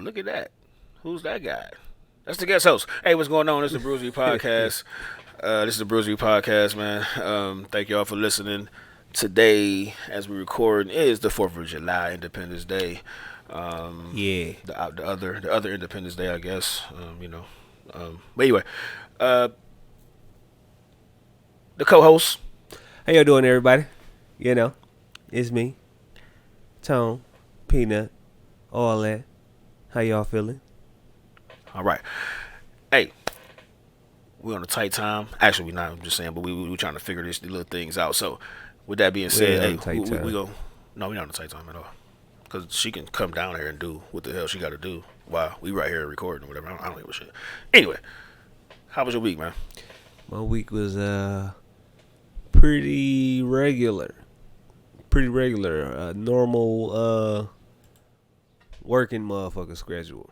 look at that. Who's that guy? That's the guest host. Hey, what's going on? This is the Bruisery Podcast. This is the Bruisery Podcast, man. Thank y'all for listening. Today, as we record, is the 4th of July, Independence Day. Yeah. The other Independence Day, I guess. But anyway, the co-host. How y'all doing, everybody? It's me, Tone, Peanut, all that. How y'all feeling? All right. Hey, we're on a tight time. Actually, we're not. I'm just saying, but we trying to figure these little things out. So, with that being said, hey, we go. No, we're not on a tight time at all. Because she can come down here and do what the hell she got to do while we right here recording or whatever. I don't give a shit. Anyway, how was your week, man? My week was pretty regular. Normal working motherfucker schedule.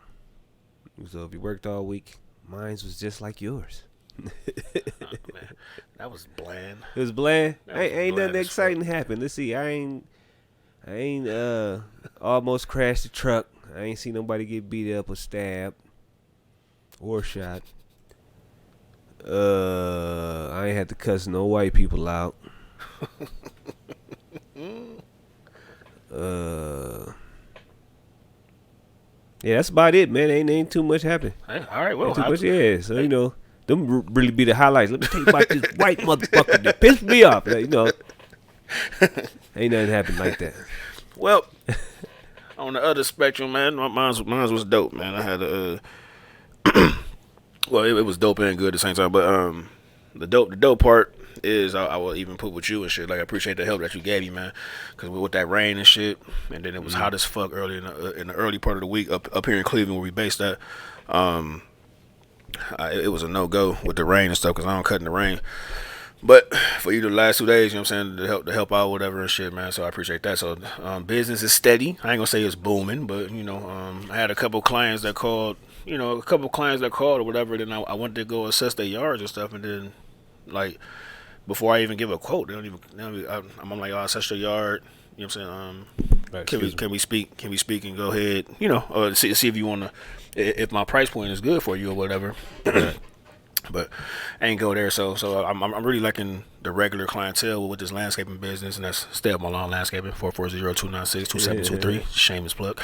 So if you worked all week, mine was just like yours. Oh, man. That was bland. It was bland. Ain't bland nothing exciting happened. Let's see. I ain't almost crashed the truck. I ain't seen nobody get beat up or stabbed or shot. I ain't had to cuss no white people out. Yeah, that's about it, man. Ain't too much happening. Hey, all right, well, ain't too much, yeah. So them really be the highlights. Let me tell you about this white motherfucker that pissed me off. Ain't nothing happened like that. Well, on the other spectrum, man, mine was dope, man. I had well, it was dope and good at the same time. But the dope part is I will even put with you and shit. Like, I appreciate the help that you gave me, man. Because with that rain and shit, and then it was hot as fuck early in the early part of the week up here in Cleveland where we based at. It was a no-go with the rain and stuff because I don't cut in the rain. But for you the last 2 days, you know what I'm saying, to help out whatever and shit, man. So I appreciate that. So business is steady. I ain't gonna say it's booming, but I had a couple clients that called, or whatever. Then I went to go assess their yards and stuff, and then like before I even give a quote, they don't even I'm like, I'll assess your yard. You know what I'm saying? Can we speak and go ahead, see if you wanna, if my price point is good for you or whatever. But I ain't go there, so I'm really liking the regular clientele with this landscaping business, and that's Stay Up My Lawn Landscaping, 440-296-2723, shameless plug.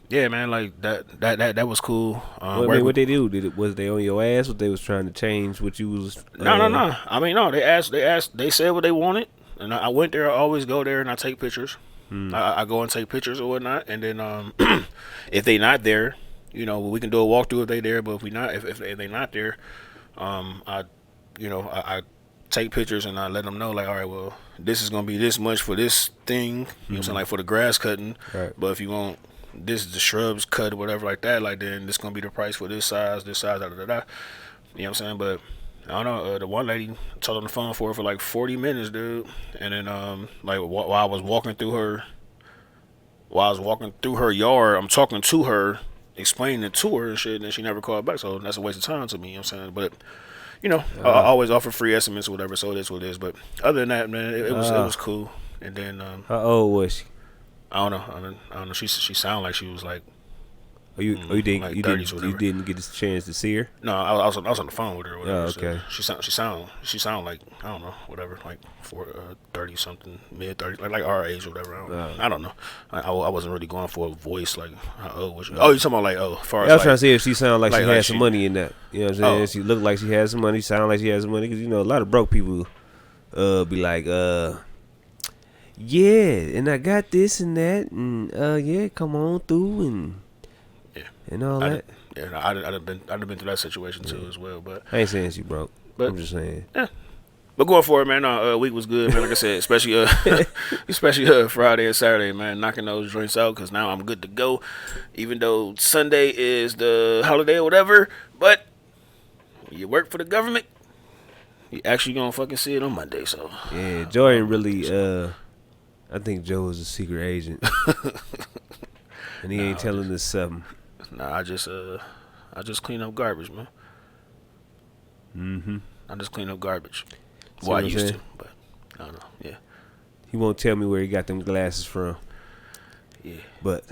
Yeah, man, like that was cool. What they do? Was they on your ass? What they was trying to change? What you was? No. I mean, no. They said what they wanted, and I went there. I always go there and I take pictures. I go and take pictures or whatnot, and then if they not there, we can do a walkthrough if they there. But if they not there, I take pictures and I let them know, like, all right, well, this is gonna be this much for this thing. You know what I'm saying, like for the grass cutting. Right. But if you want this, the shrubs cut or whatever like that, like then this gonna be the price for this size, da da da. You know what I'm saying? But I don't know. The one lady talked on the phone for like 40 minutes, dude. And then like while I was walking through her yard, I'm talking to her, explaining it to her and shit, and then she never called back. So that's a waste of time to me. You know what I'm saying? But I always offer free estimates or whatever. So it is what it is. But other than that, man, it was cool. And then how old was she? I don't know. She sounded like she was like. You didn't like you didn't get a chance to see her? No, I was on the phone with her or whatever. Oh, okay. So she sound like, I don't know, whatever, like 30 something, mid 30, like our age or whatever. I don't know. I wasn't really going for a voice like how old was she? Oh, you talking about like as far as I was like, trying to see if she sounded like she had some she, money in that. You know what I'm saying? She looked like she had some money. Sounded like she had some money because a lot of broke people be like yeah, and I got this and that, and yeah, come on through and all that. I'd have been through that situation too as well. But I ain't saying she broke. But I'm just saying. Yeah. But going forward, man, week was good, man. Like I said, especially Friday and Saturday, man, knocking those joints out because now I'm good to go. Even though Sunday is the holiday or whatever, but you work for the government, you actually gonna fucking see it on Monday. So yeah, Joe ain't really. I think Joe is a secret agent, and he ain't telling us something. Nah, I just clean up garbage, man. I just clean up garbage. Well, I used to, but I don't know. Yeah. He won't tell me where he got them glasses from. Yeah. But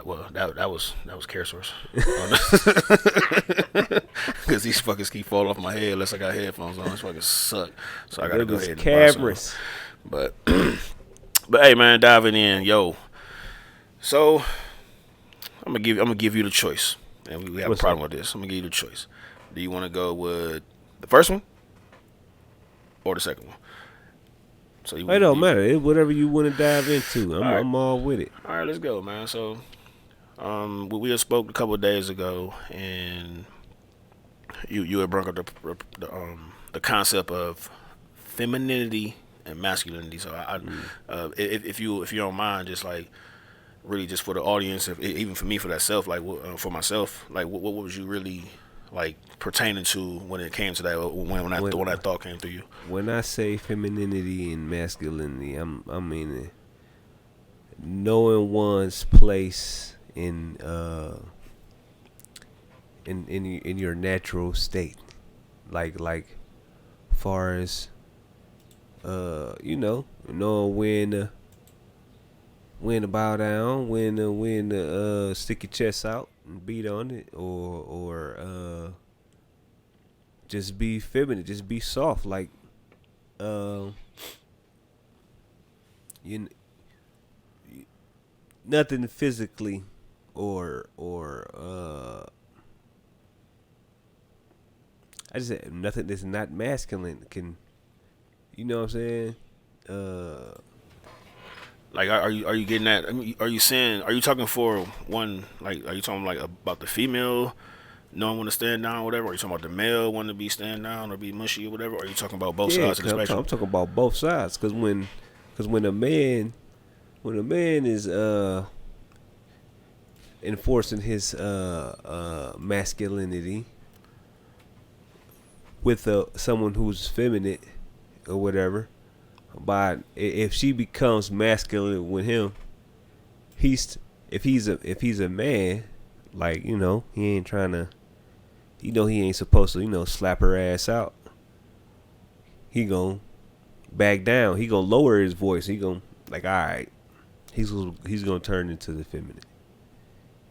Well, that was care source. Because these fuckers keep falling off my head unless I got headphones on. This fucking suck. So I gotta Them go is ahead and buy some. cameras. But but hey man, diving in, yo. So I'm gonna give you the choice, and we have a What's problem up? with this. I'm gonna give you the choice. Do you want to go with the first one or the second one? So It don't matter. It whatever you want to dive into. all right, I'm all with it. all right, let's go, man. So we had spoke a couple of days ago, and you had brought up the concept of femininity and masculinity. So if you don't mind, just like really just for the audience, if, even for me, for that self, like for myself, like what was you really like pertaining to when it came to that when that thought came through you? When I say femininity and masculinity, I mean knowing one's place in your natural state, like far as knowing when to bow down, when to stick your chest out and beat on it, or just be feminine, just be soft, like uh, you, nothing physically or I just said nothing that's not masculine can, you know what I'm saying? Like, are you getting that? I mean, are you saying? Are you talking for one? Like, are you talking like about the female knowing when to stand down, or whatever? Or are you talking about the male wanting to be stand down or be mushy or whatever? Or are you talking about both Yeah, sides of the I'm spectrum? talking about both sides, cause when a man is enforcing his masculinity with someone who's feminine or whatever, but if she becomes masculine with him, if he's a man, like, he ain't trying to, he ain't supposed to, slap her ass out. He gon' back down. He gonna lower his voice. He gon' like, all right. He's gonna turn into the feminine.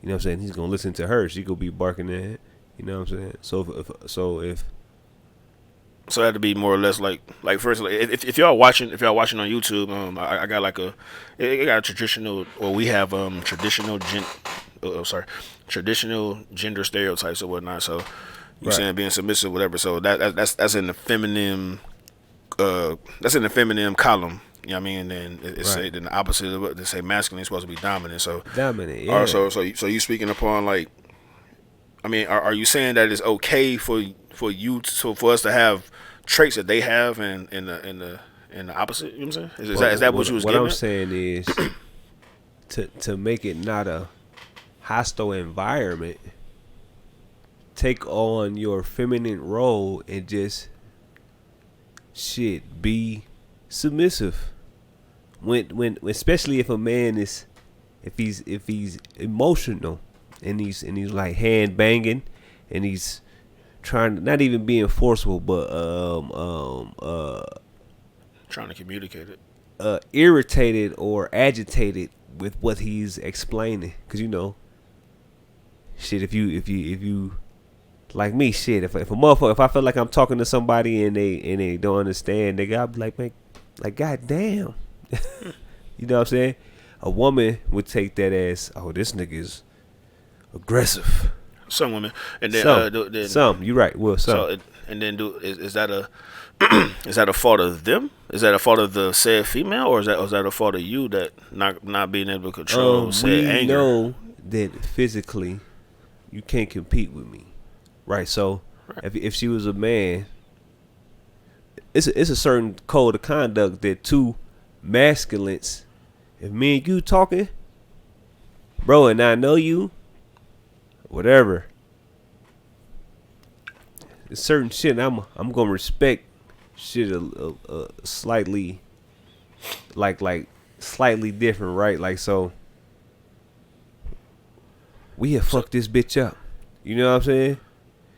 You know what I'm saying? He's gonna listen to her. She gonna be barking at him. You know what I'm saying? So if So that to be more or less like first, like, if y'all watching on YouTube, I got like it got a traditional, or we have traditional gender stereotypes or whatnot. So you right, saying being submissive, whatever. So that's in the feminine, that's in the feminine column. You know what I mean? And then it's right, say then the opposite of what they say masculine is supposed to be dominant. So dominant, yeah. so you speaking upon like, I mean, are you saying that it's okay for you for us to have traits that they have and in the opposite? You know what I'm saying? Is that what you was What getting I'm at? saying is to make it not a hostile environment. Take on your feminine role and just be submissive. When especially if a man is, if he's emotional and he's like hand banging and he's trying to, not even being forceful, but Trying to communicate it. irritated or agitated with what he's explaining, because shit, if you like me, shit, if a motherfucker, if I feel like I'm talking to somebody and they don't understand, they got like, man, like, goddamn. You know what I'm saying? A woman would take that as, oh, this nigga is aggressive. Some women, and then Some, you right. Well, some. and then is that a is that a fault of them? Is that a fault of the said female, or is that a fault of you that not being able to control said We anger? know that physically you can't compete with me, right? So if she was a man, it's a certain code of conduct that two masculines, if me and you talking, bro, and I know you, whatever, there's certain shit I'm gonna respect shit a slightly, like slightly different, right? Like, so we have fucked this bitch up. You know what I'm saying?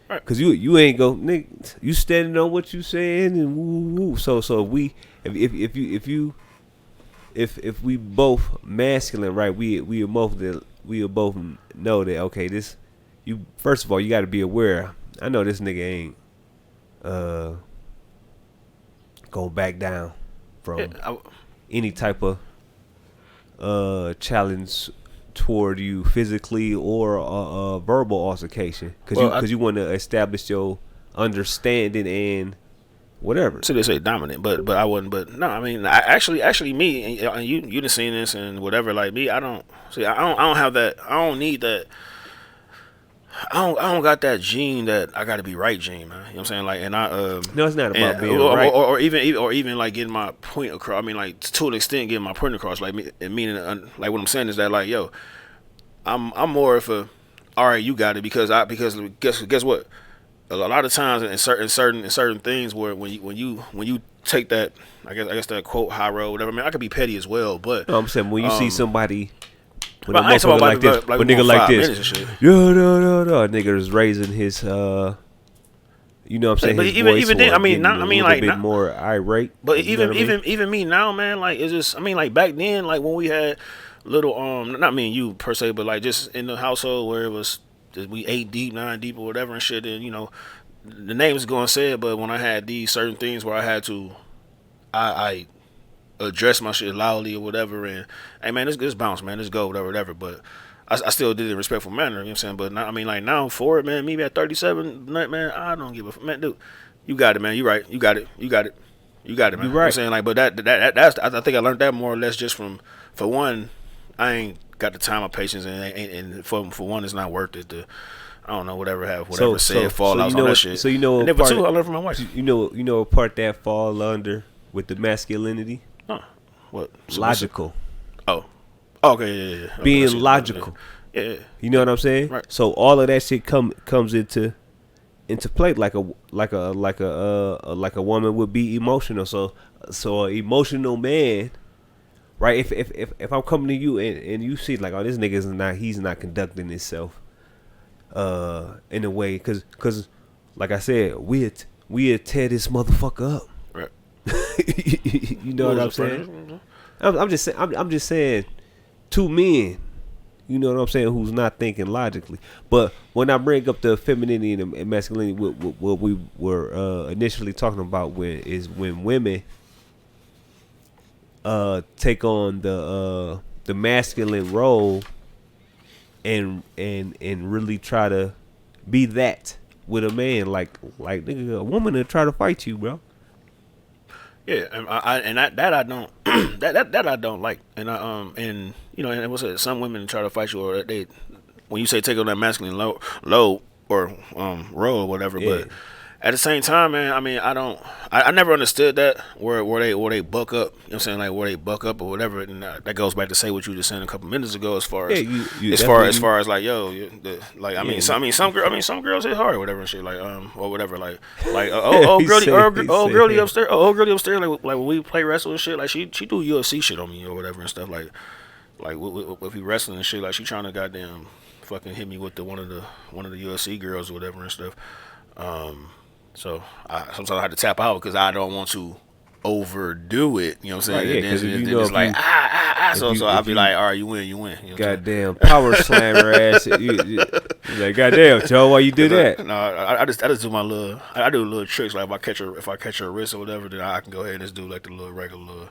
Right. Cause you ain't go, nigga, you standing on what you saying and woo woo. So if we both masculine, right? We are both we both know that okay, this you first of all you got to be aware. I know this nigga ain't gonna back down from any type of challenge toward you physically or verbal altercation because you want to establish your understanding and whatever. So they say dominant, but I wouldn't. But no, I mean, actually, me and you done seen this and whatever. Like me, I don't have that. I don't need that. I don't got that gene that I got to be right gene, man. You know what I'm saying? Like, and no, it's not about being right, or even like getting my point across. I mean, like to an extent, getting my point across. Like, meaning, like what I'm saying is that, like, yo, I'm more of a, all right, you got it because guess what? A lot of times in certain things where when you take that, I guess that quote high road, whatever. I mean, I could be petty as well, but no, I'm saying when you see somebody. When I ain't talking about like this, like when nigga like this, no, nigga is raising his, you know what I'm saying? But his even voice then, I mean, a bit more irate. But even even me now, man, like it's just, I mean, like back then, like when we had little, not me and you per se, but like just in the household where it was we 8 deep, 9 deep, or whatever and shit, and you know, the names going said, but when I had these certain things where I had to, I address my shit loudly or whatever, and hey man, this bounce, man, this go, whatever. But I still did it in a respectful manner, you know what I'm saying? But now, I mean, like now forward, man, me at 37, man, I don't give a man, dude. You got it, man. You right. You got it, man. You right. You know what I'm saying? Like, but that's I think I learned that more or less just from, for one, I ain't got the time or patience, and for one, it's not worth it to, I don't know, whatever fall out on that shit. So you know, and then for two, I learned from my wife. You know a part that fall under with the masculinity. Huh. What? Logical. Oh. Okay. Yeah. Okay, being logical. Yeah. You know what I'm saying? Right. So all of that shit comes into play like a woman would be emotional. So an emotional man, right? If I'm coming to you and you see like, oh, this nigga he's not conducting himself in a way because like I said, we'd tear this motherfucker up. Right. You know what I'm saying? I'm just saying, two men, you know what I'm saying, who's not thinking logically. But when I bring up the femininity and masculinity, what we were initially talking about when women take on the masculine role and really try to be that with a man, like nigga, a woman to try to fight you, bro. Yeah, and that I don't that I don't like, and and you know, and what's it? Some women try to fight you, or they, when you say take on that masculine low or role or whatever, Yeah. but at the same time, man, I mean, I never understood that where they buck up, you know what I'm saying, like where they buck up or whatever, and that goes back to say what you just said a couple minutes ago, as far as as far as like, yo, like, I mean, some girls hit hard or whatever and shit, like or whatever, like girlie upstairs, like when we play wrestle and shit, like she do UFC shit on me or whatever and stuff, like if we wrestling and shit, like she trying to goddamn fucking hit me with one of the UFC girls or whatever and stuff. So sometimes I have to tap out because I don't want to overdo it. You know what I'm saying? Right, yeah, and then it's like So I'll be like, all right, you win. You know goddamn power slammer ass. You like, goddamn, Joe, why you do that? No, I just do my little. I do little tricks. Like if I catch her wrist or whatever, then I can go ahead and just do like the little regular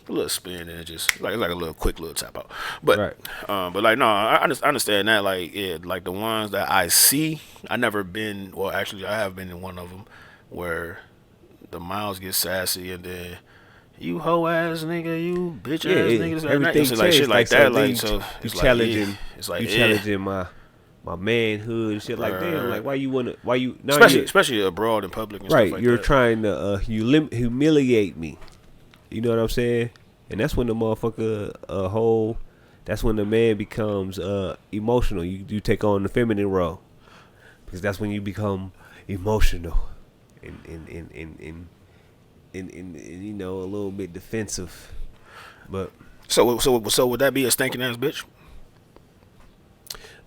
little spin, and it's like a little quick little tap out. But right. but like no, I understand that. Like yeah, like the ones that I see, I never been. Well, actually, I have been in one of them where the mouths get sassy, and then you hoe ass nigga, you bitch ass nigga, everything like shit like that. Like so, you it's challenging. Like, it's like you challenging my manhood and shit like that. Like why you especially abroad in public and right, stuff like you're that. trying to humiliate me. You know what I'm saying? And that's when the motherfucker that's when the man becomes emotional. You take on the feminine role. Because that's when you become emotional and you know, a little bit defensive. But so would that be a stinking ass bitch?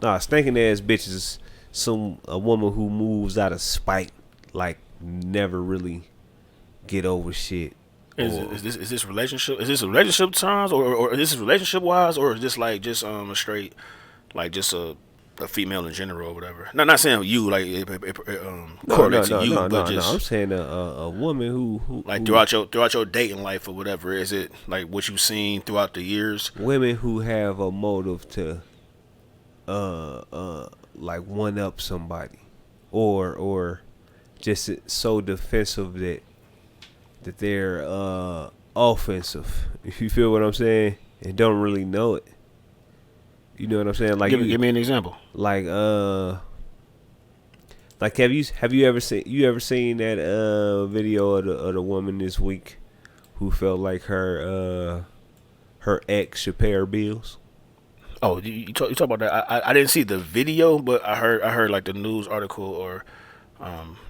Nah, stinking ass bitch is a woman who moves out of spite, like never really get over shit, Or Is this relationship? Is this a relationship terms, or is this relationship wise, or is this like just a straight like just a female in general or whatever? Not saying you like it correlates to you, but no. I'm just saying a woman like who throughout your dating life or whatever. Is it like what you've seen throughout the years? women who have a motive to like one up somebody, or just so defensive that they're offensive. If you feel what I'm saying, and don't really know it. You know what I'm saying? Like Give me an example. like have you ever seen that video of the woman this week who felt like her ex should pay her bills? Oh, you talk about that. I didn't see the video, but I heard like the news article or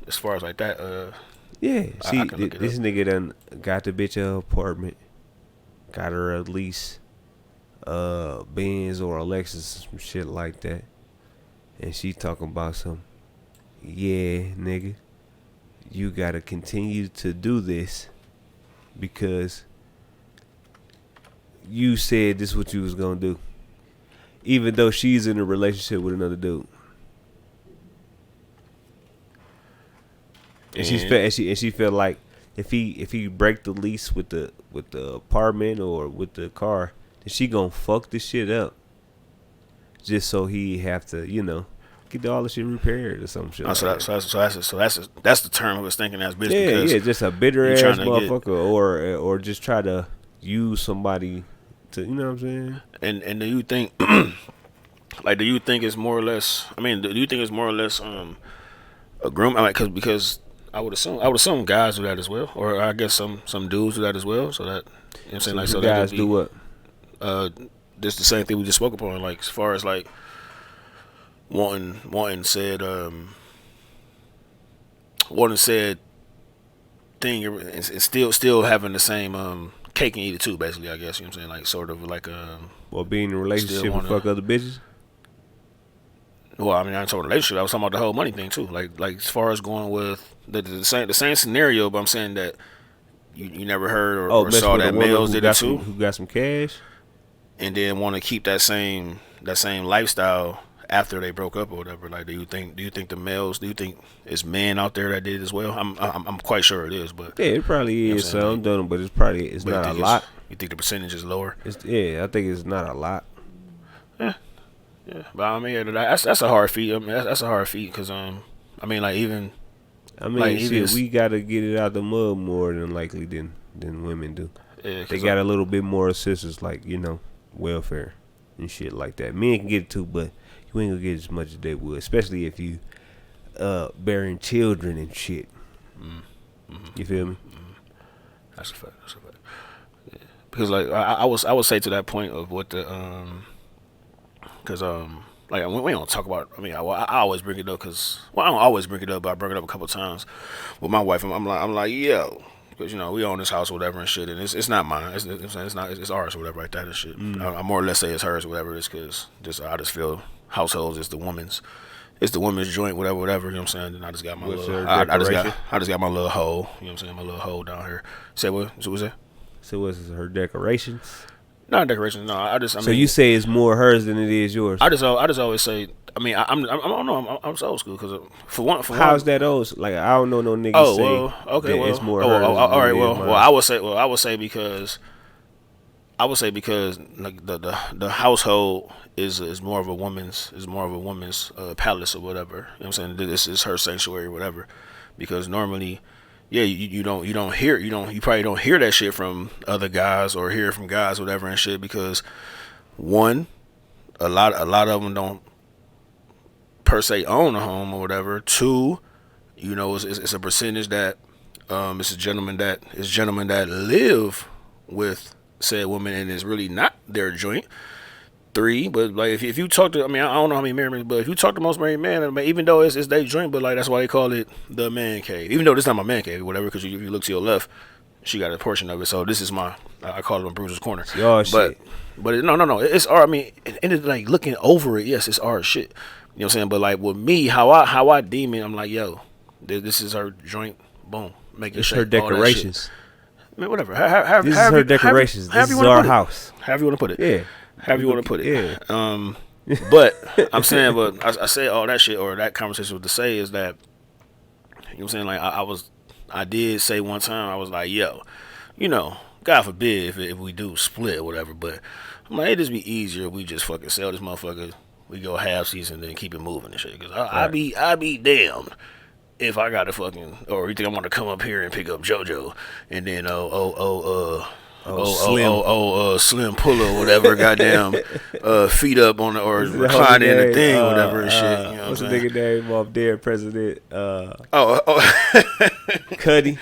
as far as like that. Yeah, see, I can look it this up. nigga done got the bitch a apartment, got her at least Benz or a Lexus, some shit like that, and she talking about some, yeah, nigga, you gotta continue to do this because you said this what you was gonna do, even though she's in a relationship with another dude. And she felt like if he break the lease with the apartment or with the car, then she gonna fuck this shit up. Just so he have to, get all the shit repaired or some shit. Oh, Like that's the term I was thinking as bitch. yeah, Because just a bitter you ass trying to motherfucker, or just try to use somebody to, you know what I'm saying? and do you think like do you think it's more or less? I mean, do you think it's more or less a groom? I mean, because I would assume guys do that as well, or I guess some dudes do that as well. So that you know what I'm saying, So like you so guys that do what? uh, this the same thing we just spoke upon. Like as far as like wanting said thing and still having the same cake and eat it too. Basically, I guess you know what I'm saying. Like sort of like Or being in a relationship and wanna- fuck other bitches? well, I mean, I ain't talking relationship. I was talking about the whole money thing too. Like as far as going with the same scenario, but I'm saying that you never heard or Mess saw with a that woman males who did got it too, who got some cash? and then want to keep that same lifestyle after they broke up or whatever. Like, do you think it's men out there that did it as well? I'm quite sure it is, but Yeah, it probably you know what is I'm saying? some, Like, but it's but not a you think lot. you think the percentage is lower? I think it's not a lot. Yeah, yeah. But I mean, yeah, that's a hard feat. I mean, that's a hard feat because I mean, like even I mean, like shit, even we gotta get it out the mud more than likely than women do. yeah, They 'cause, got a little bit more assistance, like welfare and shit like that. Men can get it too, but you ain't gonna get as much as they would, especially if you bearing children and shit. You feel me? that's a fact. That's a fact. Yeah. Because like I would say to that point of what the because like we don't talk about. I mean, I always bring it up because I don't always bring it up, but I bring it up a couple times with my wife. I'm like yo. Because we own this house or whatever and shit, and it's not mine. It's ours or whatever like that and shit. I more or less say it's hers or whatever. It's because I just feel households is the woman's. It's the woman's joint, whatever. You know what I'm saying? And I just got my What's little. her I just decoration? got my little hole. You know what I'm saying? My little hole down here. Say what? So what's that? So what's her decorations? Not decorations. No, I So mean, you say it's more hers than it is yours? I just always say. I mean, I don't know. I'm so old school because for one. How's that old? Like I don't know no niggas Oh say well, okay, that well, it's more oh, hers. all than right, it is well, mine. I would say because like the household is more of a woman's palace or whatever. You know what I'm saying? This is her sanctuary or whatever. Because normally, yeah, you probably don't hear that shit from other guys or hear from guys or whatever and shit because one, a lot of them don't per se own a home or whatever. Two, it's a percentage that it's gentlemen that live with said woman and it's really not their joint. Three, but like if you talk to, I mean, I don't know how many married men, but if you talk to most married men, I mean, even though it's their joint, but like that's why they call it the man cave. Even though this is not my man cave, or whatever, because if you look to your left, she got a portion of it. So this is I call it a Bruiser's corner. Y'all but shit. no, it's our. I mean, and it's like looking over it, yes, it's our shit. You know what I'm saying? But like with me, how I deem it, I'm like, yo, this is her joint. Boom, make it It's shake. her all that shit. decorations. mean, whatever. This is her decorations. This is our house. However you want to put it. Yeah. However you want to put it. Yeah. But I'm saying, but I say all that shit or that conversation with to say is that, you know what I'm saying? Like I did say one time, I was like, yo, you know, God forbid if we do split or whatever, but I'm like, it'd just be easier if we just fucking sell this motherfucker. We go half season and then keep it moving and shit. Cause I be damned if I gotta fucking, or you think I'm gonna come up here and pick up JoJo and then Slim Puller or whatever, goddamn, feet up on the, or recline in the thing or whatever and shit. You know what what's I'm the saying? nigga name of their president? Cuddy.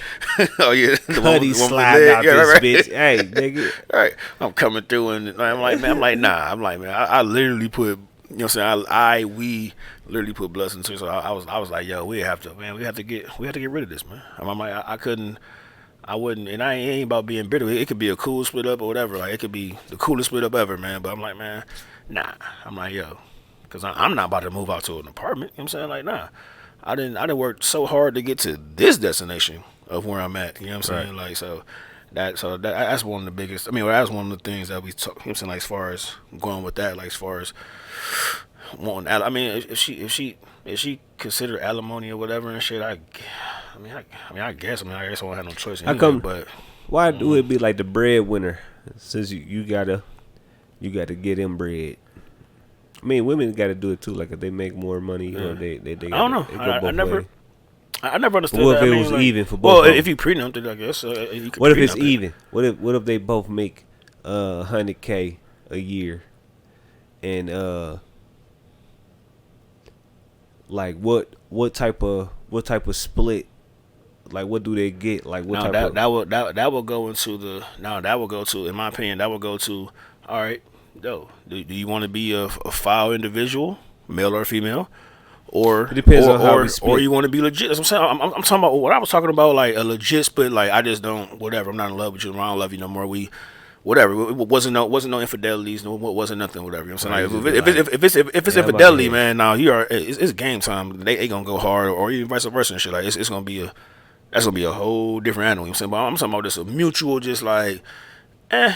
Oh yeah, Cuddy sliding out this bitch. Hey, nigga. Right, I'm coming through and I'm like, man, man, I literally put, you know what I'm saying? We literally put bloods into it. So I was like, yo, we have to get rid of this, man. I'm like, I wouldn't, and I ain't about being bitter. It could be a cool split up or whatever. Like, it could be the coolest split up ever, man. But I'm like, man, nah. I'm like, yo, because I'm not about to move out to an apartment. You know what I'm saying? Like, nah. I didn't work so hard to get to this destination of where I'm at. You know what I'm saying? Like, that's one of the biggest. I mean, that's one of the things that we talk. You know what I'm saying? Like, as far as going with that, like, as far as wanting, I mean, if she considered alimony or whatever and shit, I guess I won't have no choice. Anyway, How come? But Why do it be like the breadwinner? Since you gotta get them bread. I mean, women gotta do it too. Like if they make more money, or they I don't know. I never understood. What if that. it was even for both? Well, if you prenup it, I guess. You could what if it's prenup it. even? What if they both make $100K a year, and like what type of split? Like what do they get? Like what type of that will go into the that will go to, in my opinion, that will go to, all right, do you want to be a foul individual, male or female, or it depends on how we split. Or you want to be legit? That's what I'm saying. I'm talking about what I was talking about, like a legit split. Like I just don't, whatever. I'm not in love with you. I don't love you no more. We whatever. It wasn't no infidelities. No, wasn't nothing. Whatever. You know what I'm saying? Like, if it's infidelity, man, now you are. It's game time. They gonna go hard, or even vice versa and shit. Like it's gonna be that's gonna be a whole different animal. You know what I'm saying? But I'm talking about just a mutual, just like, it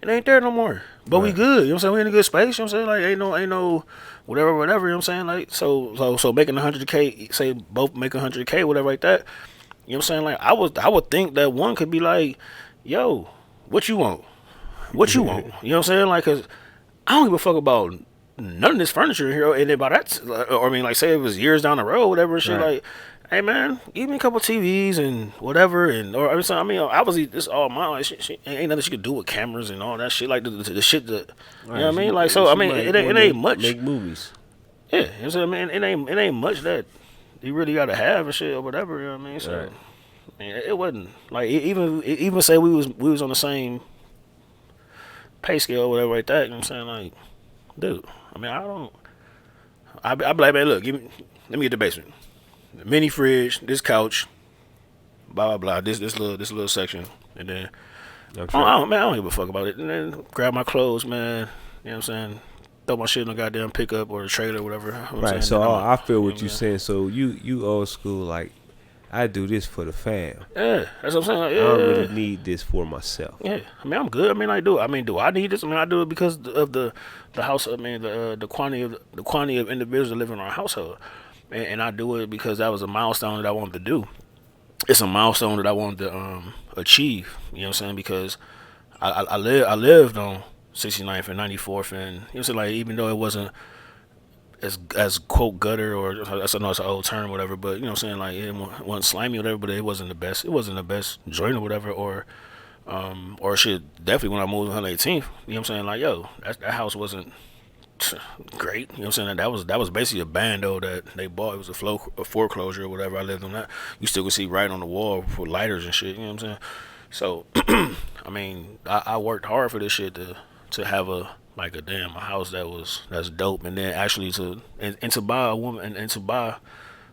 ain't there no more. But we good. You know what I'm saying? We in a good space. You know what I'm saying? Like ain't no whatever. You know what I'm saying? Like so making 100K, say both make 100K, whatever like that. You know what I'm saying? Like I would think that one could be like, yo, what you want? What you want? You know what I'm saying? Like, cause I don't give a fuck about none of this furniture here. And about that, or I mean, like, say it was years down the road, whatever and shit. Like, hey man, give me a couple TVs and whatever, and or I mean, obviously this all mine. Like, she ain't nothing she could do with cameras and all that shit. Like the shit that, you know what I mean? Like, so I mean, it ain't much. Make movies. Yeah, you know what I'm saying? I mean, it ain't much that you really gotta have and shit or whatever. You know what I mean? So I mean, it wasn't like even say we was on the same pay scale or whatever like that. You know what I'm saying? Like, dude, I mean, I'd be like, man, look, let me get the basement. Mini fridge, this couch, blah blah blah, this little section, and then I don't give a fuck about it. And then grab my clothes, man. You know what I'm saying? Throw my shit in the goddamn pickup or the trailer, or whatever. You know what I'm So saying? I feel what you're saying. So you old school, like I do this for the fam. Yeah, that's what I'm saying. Like, yeah, I don't really need this for myself. Yeah, I mean, I'm good. I mean, do I need this? I mean, I do it because of the house. I mean, the quantity of individuals that live in our household. And I do it because that was a milestone that I wanted to do. It's a milestone that I wanted to achieve. You know what I'm saying? Because I lived on 69th and 94th, and you know what I'm saying? Like, even though it wasn't as quote gutter, or I know it's an old term, whatever. But you know what I'm saying? Like, it wasn't slimy or whatever. But it wasn't the best. It wasn't the best joint or whatever. Or shit. Definitely when I moved to 118th. You know what I'm saying? Like, yo, that house wasn't great. You know what I'm saying? That was basically a bando that they bought. It was a foreclosure or whatever. I lived on that. You still could see right on the wall for lighters and shit. You know what I'm saying? So I mean, I worked hard for this shit to have a house that's dope, and then actually to buy a woman and to buy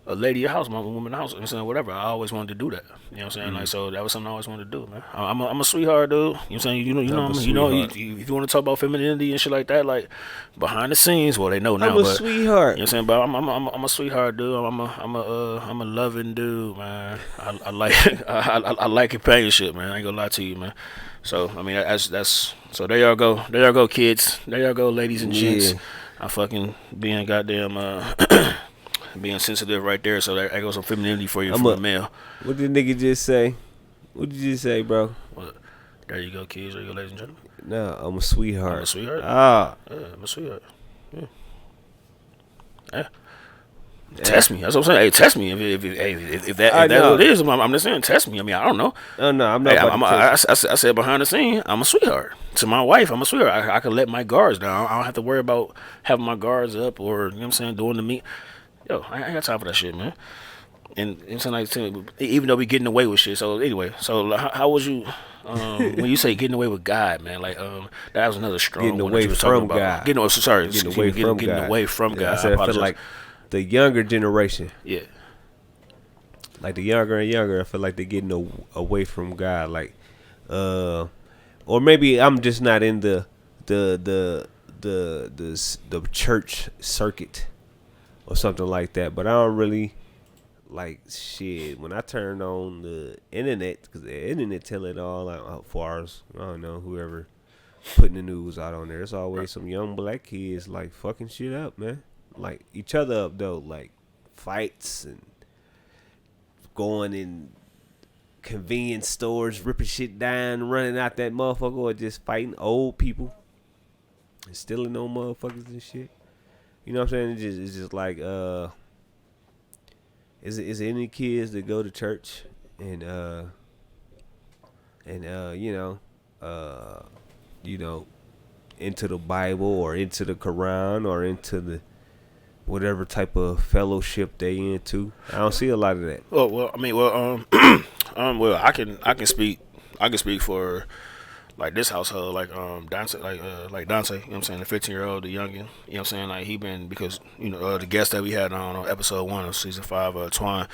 a lady a house, my woman a house, you know what I'm saying, whatever. I always wanted to do that. You know what I'm saying? Like, Mm. so that was something I always wanted to do, man. I'm a sweetheart, dude. You know what I'm saying? I'm a You know, sweetheart. if you want to talk about femininity and shit like that, like behind the scenes, well, they know I'm now, a but you know what sweetheart. I'm saying? But I'm a sweetheart, dude. I'm a loving dude, man. I like I like companionship, man. I ain't gonna lie to you, man. So I mean, that's so there y'all go, kids. There y'all go, ladies and gents. Yeah. I fucking being goddamn being sensitive right there. So there goes some femininity for you I'm from the a. male. What did nigga just say? What did you just say, bro? Well, there you go, kids. There you go, ladies and gentlemen. No, I'm a I'm a sweetheart. sweetheart. Ah. Yeah, I'm a sweetheart. Yeah. Yeah. Yeah. Test me. That's what I'm saying. Hey, test me if I that's what know. it is. I'm just saying, test me. I mean, I don't know. Oh no, I'm not Hey, about to test you. I said behind the scene, I'm a sweetheart. To my wife, I'm a sweetheart. I can let my guards down. I don't have to worry about having my guards up or, you know what I'm saying, doing the meat. Yo, I ain't got time for that shit, man. And it's like, even though we getting away with shit. So anyway, so how was you when you say getting away with God, man? Like that was another strong Getting one that away you was talking from about. God. Getting sorry, Getting excuse away me, from getting God. away from Yeah, I God. I said I feel apologize. like the younger generation, Yeah, like the younger and younger, I feel like they're getting away from God. Like, or maybe I'm just not in the the the church circuit or something like that. But I don't really like shit when I turn on the internet because the internet tell it all. Like, as far as I don't know whoever putting the news out on there, it's always some young black kids like fucking shit up, man. Like each other up though, like fights and going in convenience stores, ripping shit down, running out that motherfucker, or just fighting old people and stealing no motherfuckers and shit. You know what I'm saying? It's just like is there any kids that go to church and uh you know into the Bible or into the Quran or into the whatever type of fellowship they into? I don't see a lot of that. well, I mean, well, I can speak for like this household, like Dante, like Dante, you know what I'm saying, the 15-year-old, the youngin, you know what I'm saying, like he been because the guest that we had on episode 1 of season 5, Twine,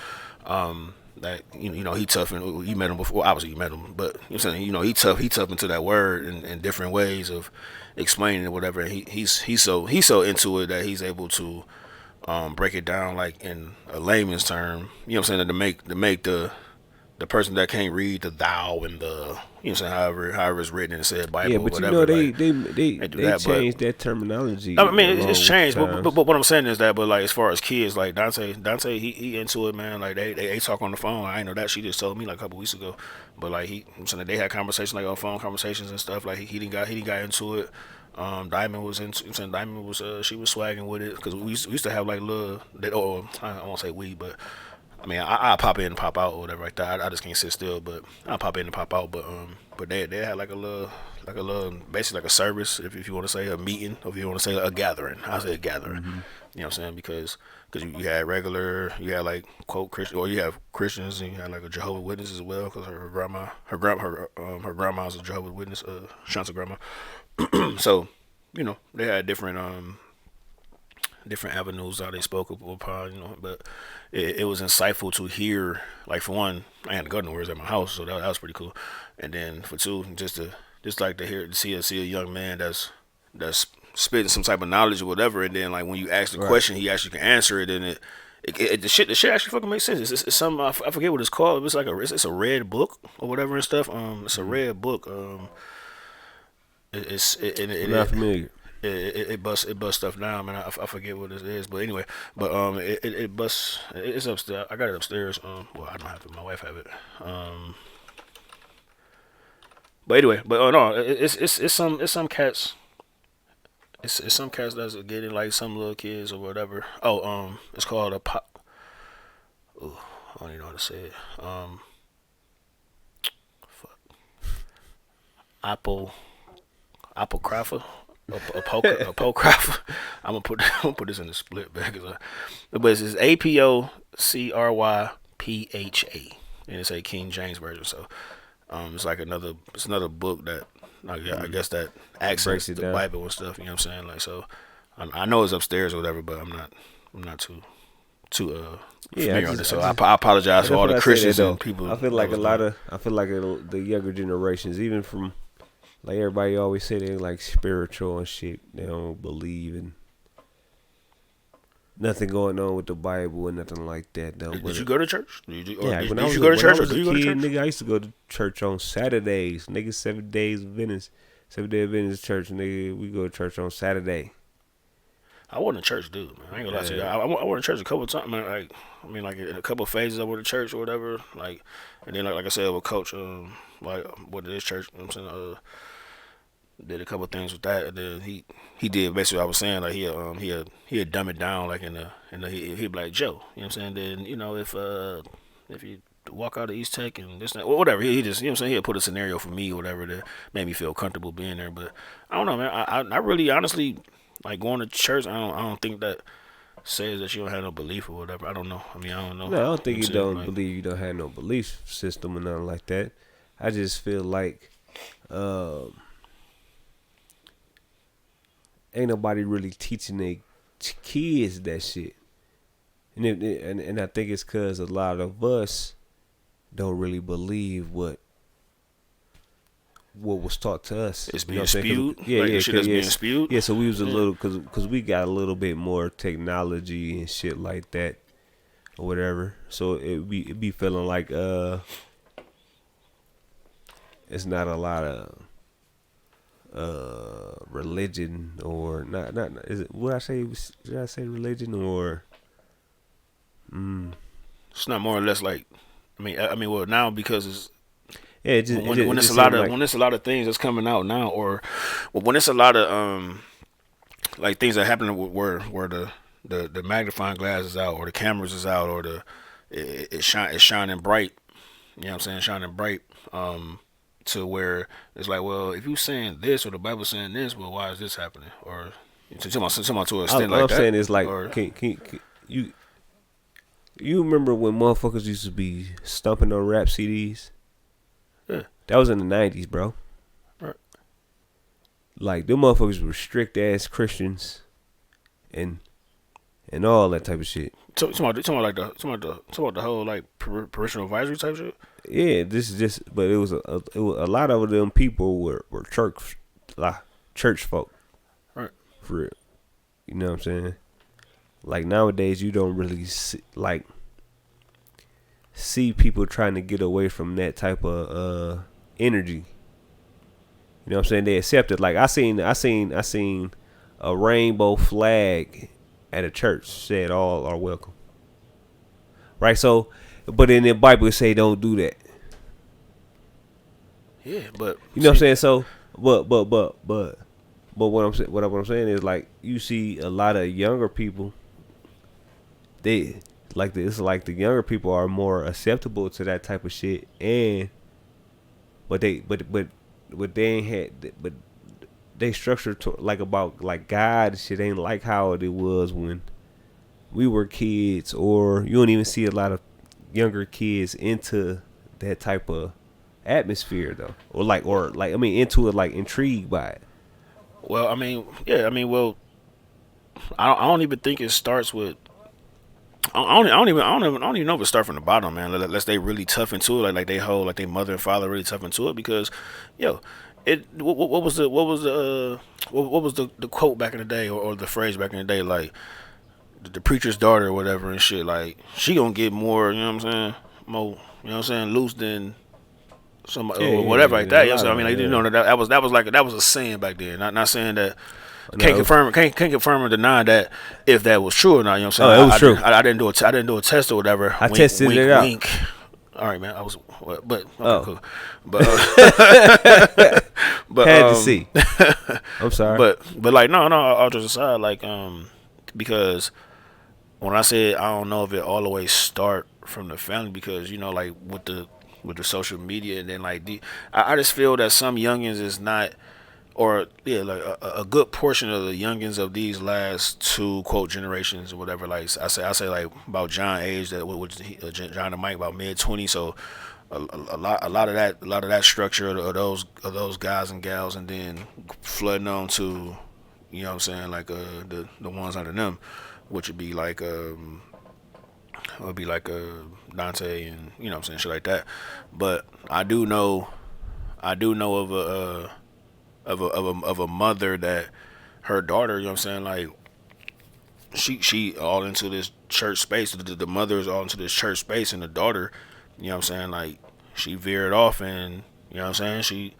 that you know he tough and you met him before. Obviously you met him, but you know what I'm saying, he tough into that word in different ways of explaining it, whatever. And he's so into it that he's able to break it down like in a layman's term. You know what I'm saying? To make the person that can't read the thou and the you know what I'm saying, however it's written and said Yeah, Bible or but you whatever. know Like they do they that, but changed that terminology I mean it's along with changed. the times. But what I'm saying is that, but like as far as kids, like Dante he into it, man. Like they talk on the phone. I ain't know that. She just told me like a couple weeks ago. But like I'm saying they had conversations like on phone conversations and stuff. Like he didn't got into it. Diamond was into. I'm saying Diamond was she was swagging with it because we used to have like little that. Oh, I won't say we, but I mean, I pop in and pop out or whatever like that. I just can't sit still, but I pop in and pop out. But they had like a little, basically like a service, if you want to say a meeting, or if you want to say a gathering. I say a gathering. Mm-hmm. You know what I'm saying? Because you had regular, you had like quote Christian, or you have Christians, and you had like a Jehovah's Witness as well, because her grandma's a Jehovah's Witness, Shanta grandma. So, they had different avenues how they spoke upon, but it was insightful to hear, like for one, I had to go nowhere at my house, so that was pretty cool. And then for two, just like to see a young man that's spitting some type of knowledge or whatever, and then like when you ask the Right. question, he actually can answer it, and the shit actually fucking makes sense. It's some I forget what it's called. It's like it's a red book or whatever and stuff. It's a Mm-hmm. red book. It's I'm not familiar. it busts stuff down, man. I forget what it is, but anyway, but it busts. It's upstairs. I got it upstairs. Well, I don't have it. My wife have it. But anyway, but oh no, it's some cats. It's some cats that's getting like some little kids or whatever. Oh, it's called a pop. Ooh, I don't even know how to say it. Fuck. Apple. Apocrypha, apocrypha. I'm gonna put this in the split bag, but it's APOCRYPHA, and it's a King James version. So, it's like it's another book that I guess that accents Breaks it the down. Bible and stuff. You know what I'm saying? Like, so I know it's upstairs or whatever, but I'm not too Yeah, familiar on this. So I apologize and for that's all what the I say that Christians though. and people I feel that like a was lot doing. of I feel like the younger generations, even from like everybody always say they like spiritual and shit. They don't believe in nothing going on with the Bible and nothing like that though. Did But you go to church? yeah, Did you go to when I church or was do a you go to kid, church? nigga, I used to go to church on Saturdays. Nigga, 7 days of Adventist, 7 day Adventist church. Nigga, we go to church on Saturday. I wasn't a church dude, man. I ain't gonna lie to you. Yeah, I went to church a couple of times. Man, like in a couple of phases, I went to church or whatever. Like, and then like I said with Coach, like what this church, you know what I'm saying, did a couple of things with that. And then he did basically what I was saying. Like he'd dumb it down. Like he'd be like Joe, you know what I'm saying. Then if you walk out of East Tech and this and that, whatever, he just, you know what I'm saying, he'll put a scenario for me or whatever that made me feel comfortable being there. But I don't know, man. I really honestly like going to church. I don't think that says that you don't have no belief or whatever. I don't know. I mean, I don't know. no, I don't You know think what I'm you saying? don't Like, believe you don't have no belief system or nothing like that. I just feel like um, ain't nobody really teaching their kids that shit. And I think it's because a lot of us don't really believe what was taught to us. it's You know being what I'm saying? spewed. Yeah, Like yeah, the shit that's being yes, spewed. yeah. So we was a Yeah. little cause we got a little bit more technology and shit like that or whatever. So it be feeling like it's not a lot of religion or not is it what I say did I say religion or It's not more or less like. Well, now because it's yeah when it it's a just lot seemed of like when it's a lot of things that's coming out now, or when it's a lot of like things that happen where the magnifying glass is out or the cameras is out or it's shining bright. You know what I'm saying? Shining bright. To where it's like, well, if you saying this or the Bible saying this, well, why is this happening? Or to an extent all like I'm that, saying is like or can you remember when motherfuckers used to be stumping on rap CDs? yeah, That was in the 90s, bro. right. Like them motherfuckers were strict ass Christians and all that type of shit. Talking about the whole like parental advisory type shit. Yeah, this is just but it was a lot of them people were church folk Right. for real. You know what I'm saying? Like nowadays you don't really see people trying to get away from that type of energy. You know what I'm saying? They accept it. Like I seen a rainbow flag at a church said all are welcome. Right? So but in the Bible it say don't do that. Yeah, but You know what I'm see, saying? So but what I'm saying is like you see a lot of younger people they it's like the younger people are more acceptable to that type of shit and but they ain't had but they structure to, like about like God shit ain't like how it was when we were kids or you don't even see a lot of younger kids into that type of atmosphere though or like I mean into it like intrigued by it. well, yeah, well, I don't even think it starts with. I don't even know if it starts from the bottom, man. Unless they really tough into it, like they hold, like their mother and father really tough into it. Because, yo, what was the quote back in the day, or the phrase back in the day, like the preacher's daughter or whatever and shit. Like she gonna get more, you know what I'm saying, more, you know what I'm saying, loose than some Yeah, or yeah, whatever like yeah, a that. You know what lot I'm saying? I of mean, it, like you yeah. know that was a saying back then. Not saying that. Can't No, confirm. Can't confirm or deny that if that was true or not. You know what I'm oh, saying? it was true. I didn't do I didn't do a test or whatever. I Wink, tested wink, it out. wink. All right, man. I was, but okay, Oh, cool. But but had to see. I'm sorry. but like no, all just aside, like because when I said I don't know if it all the way start from the family because like with the social media and then like I just feel that some youngins is not or yeah, like a good portion of the youngins of these last two quote generations or whatever. Like I say like about John age that John and Mike about mid-20s. So a lot of that structure of those guys and gals, and then flooding on to what I'm saying like the ones under them, which would be like It would be like a Dante and you know what I'm saying, shit like that. But I do know of a mother that her daughter, you know what I'm saying, like she all into this church space. The mother is all into this church space, and the daughter, you know what I'm saying, like she veered off, and you know what I'm saying,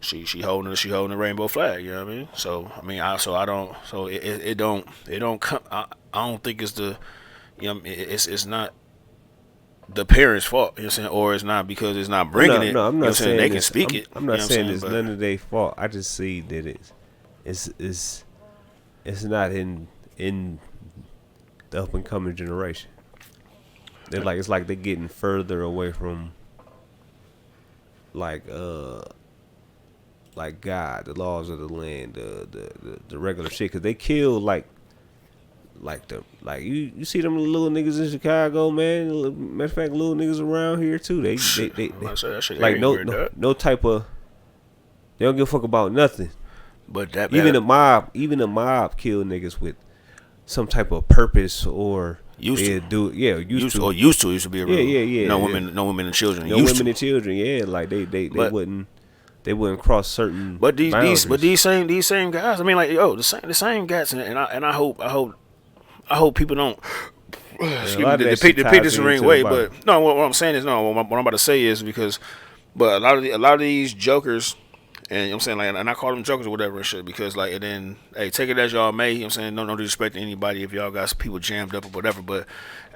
she holding the rainbow flag. You know what I mean? So I mean, I don't, so it don't come. I don't think it's the, you know, it's not the parents' fault. You know what I'm saying, or it's not because it's not bringing it. No, I'm You know what I'm not saying, saying they can it's, speak it. I'm You know not what I'm saying saying, it's but none of their fault. I just see that it's it's not in the up and coming generation. They're like, it's like they're getting further away from like God, the laws of the land, the regular shit. Cause they kill you see them little niggas in Chicago, man. Matter of fact, little niggas around here too. They shit, they, I'm they about to say that shit like everywhere, dog. no type of, they don't give a fuck about nothing. But that Even bad. the mob kill niggas with some type of purpose, or Used they to. do, yeah, used to. Used to be a Yeah, rule. yeah, yeah, No yeah. women, no women and children. No Used women to. and children, yeah, like But they wouldn't cross certain but these but boundaries. these same guys. I mean, like yo, the same guys, and I hope people don't. And a Excuse me, lot of that depict shit ties this the wrong into the way, Bible. but no. What I'm saying is no. What I'm about to say is because, but a lot of these jokers, and you know what I'm saying, like, and I call them jokers or whatever and shit, because like, and then hey, take it as y'all may. You know what I'm saying, no disrespect to anybody if y'all got people jammed up or whatever, but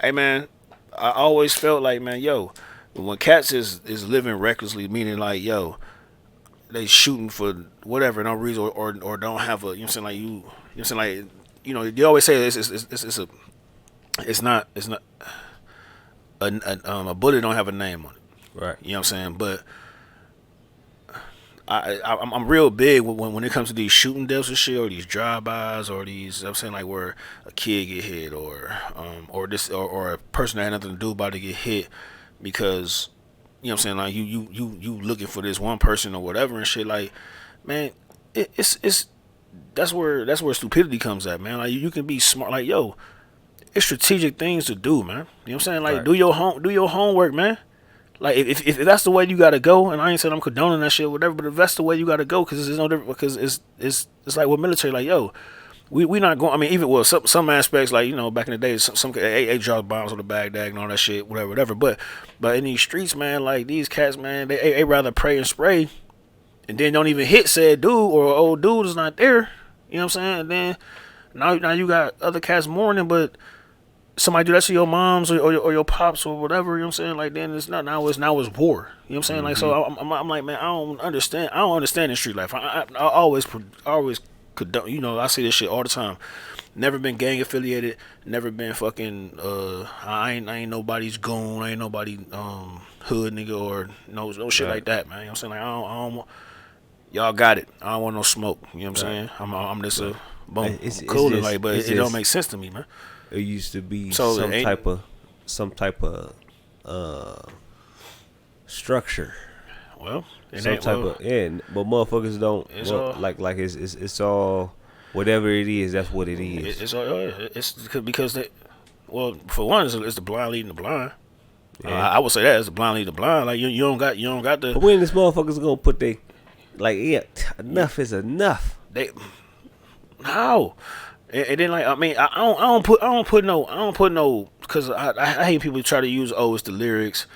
hey man, I always felt like, man, yo, when cats is living recklessly, meaning like, yo, they shooting for whatever no reason, or don't have a, you know what I'm saying, like you know what I'm saying, like, you know, you always say it's not a bullet don't have a name on it. Right. You know what I'm saying? But I'm real big when it comes to these shooting deaths and shit, or these drive-bys, or these, I'm saying, like where a kid get hit, or a person that had nothing to do about to get hit, because you know what I'm saying, like you looking for this one person or whatever and shit, like, man, it's that's where stupidity comes at, man. Like you can be smart, like, yo, it's strategic things to do, man. You know what I'm saying? Like, Right. do your homework, man. Like if that's the way you gotta go, and I ain't saying I'm condoning that shit or whatever, but if that's the way you gotta go, because it's no different, because it's like with military, like, yo, we not going. I mean, even, well, some aspects, like, you know, back in the day, some they dropped bombs on the Baghdad and all that shit, whatever. But in these streets, man, like these cats, man, they rather pray and spray, and then don't even hit said dude, or old dude is not there. You know what I'm saying? And then now you got other cats mourning, but somebody do that to your moms, or your pops or whatever, you know what I'm saying? Like, then it's not, now it's war. You know what I'm saying? Like, so I'm like, man, I don't understand the street life. I always condone, you know, I see this shit all the time. Never been gang affiliated, never been fucking I ain't nobody's goon, I ain't nobody hood nigga, or no shit Right. like that, man. You know what I'm saying? Like, I don't want, y'all got it. I don't want no smoke. You know what I'm saying? I'm just a boom, It's cool, just, like, but it's it don't just, make sense to me, man. it used to be So some it ain't, type of structure. well, it Some ain't, type well, of, yeah, but motherfuckers don't, it's well, all, like it's all, whatever it is, that's what it is. it's all, it's because they, well, for one, it's the blind leading the blind. Yeah. I would say that it's the blind leading the blind. Like, you don't got But the, when this motherfuckers gonna put they, like, yeah, enough is enough. they, how, and then, like, I mean, I don't put no, because I hate people who try to use, oh, it's the lyrics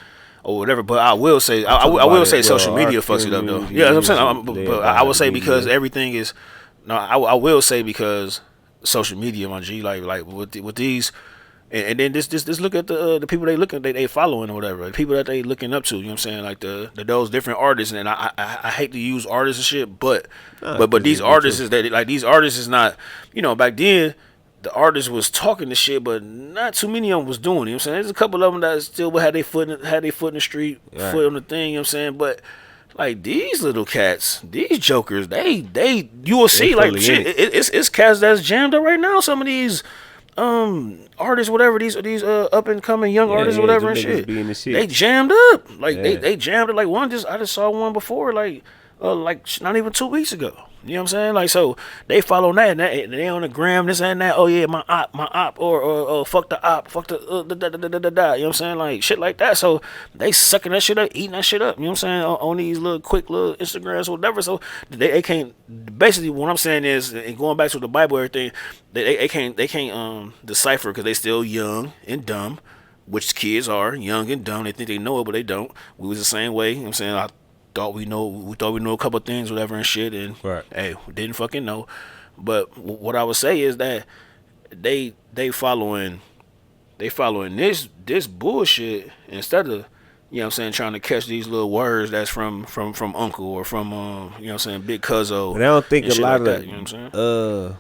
or whatever. But I will say, I'm I talking will about say it. Well, social our media fucks it up though. community Yeah, that's what is, I'm saying. they But I would about say, because media. everything is, no, I will say, because social media, my G, like with these. And then this look at the people they following or whatever, the people that they looking up to. You know what I'm saying? Like the those different artists. And I hate to use artists and shit, but Nah, but 'cause these they artists true. is that, like, these artists is not, you know, back then the artists was talking the shit, but not too many of them was doing it. You know what I'm saying? There's a couple of them that still had their foot in the street, Right. foot on the thing. You know what I'm saying? But like these little cats, these jokers, they you will see, like, fully in shit. it. It's cats that's jammed up right now. Some of these artists, whatever, these up and coming young Yeah, artists or yeah, whatever them and niggas shit, be in the shit. they jammed up. Like, Yeah. they jammed it. Like, I just saw one before, like not even 2 weeks ago. You know what I'm saying? Like, so they follow that, and they on the gram, this and that. Oh yeah, my op, or fuck the op, fuck the da, da, da, da, da, da. You know what I'm saying? Like shit like that. So they sucking that shit up, eating that shit up. You know what I'm saying? On these little quick little Instagrams or whatever. So they can't. Basically, what I'm saying is, and going back to the Bible, everything, they can't decipher because they still young and dumb, which kids are young and dumb. They think they know it, but they don't. We was the same way. You know what I'm saying? We thought we know a couple of things, whatever and shit, and Right. hey, we didn't fucking know. But what I would say is that they following this bullshit instead of, you know what I'm saying, trying to catch these little words that's from uncle or from you know what I'm saying, big cuzzo But I don't think and a shit lot like of that, you know what I'm saying?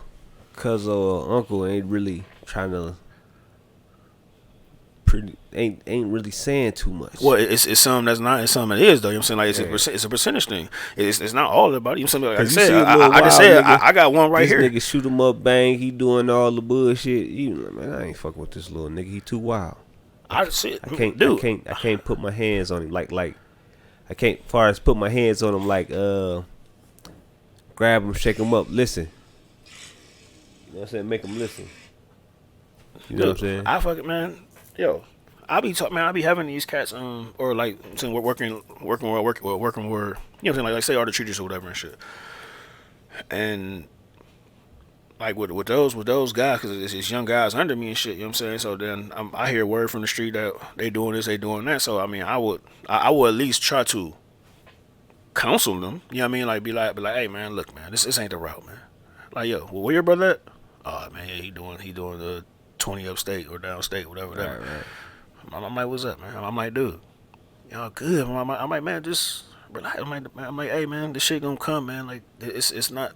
cousin or uncle ain't really trying to ain't really saying too much. Well, it's something that's not. It's something that is though. You know what I'm saying? Like Yeah. it's a percentage thing. It's not all about it. You know what I'm saying? Like I Cause you said, see a little I just wild said nigga, I got one right this here. nigga shoot him up, bang. He doing all the bullshit. You know, man, I ain't fucking with this little nigga. He too wild. I see it. I can't, Dude. I can't put my hands on him like I can't. Far as put my hands on him like grab him, shake him up, listen. You know what I'm saying? Make him listen. You know what I'm saying? I fucking man, yo, I be talking, man. I be having these cats, or like saying we're working where, you know what I'm saying, like say all the treaters or whatever and shit, and like with those guys, cause it's young guys under me and shit. You know what I'm saying? So then I hear word from the street that they doing this, they doing that. So I mean, I would at least try to counsel them. You know what I mean? Like be like, hey man, look man, this ain't the route, man. Like yo, well, where your brother at? Oh man, yeah, he doing the 20 upstate or downstate, whatever. Right. I'm like, what's up, man? I'm like, dude, y'all good. I'm like, man, just relax. I'm like, hey, man, this shit gonna come, man. Like, it's not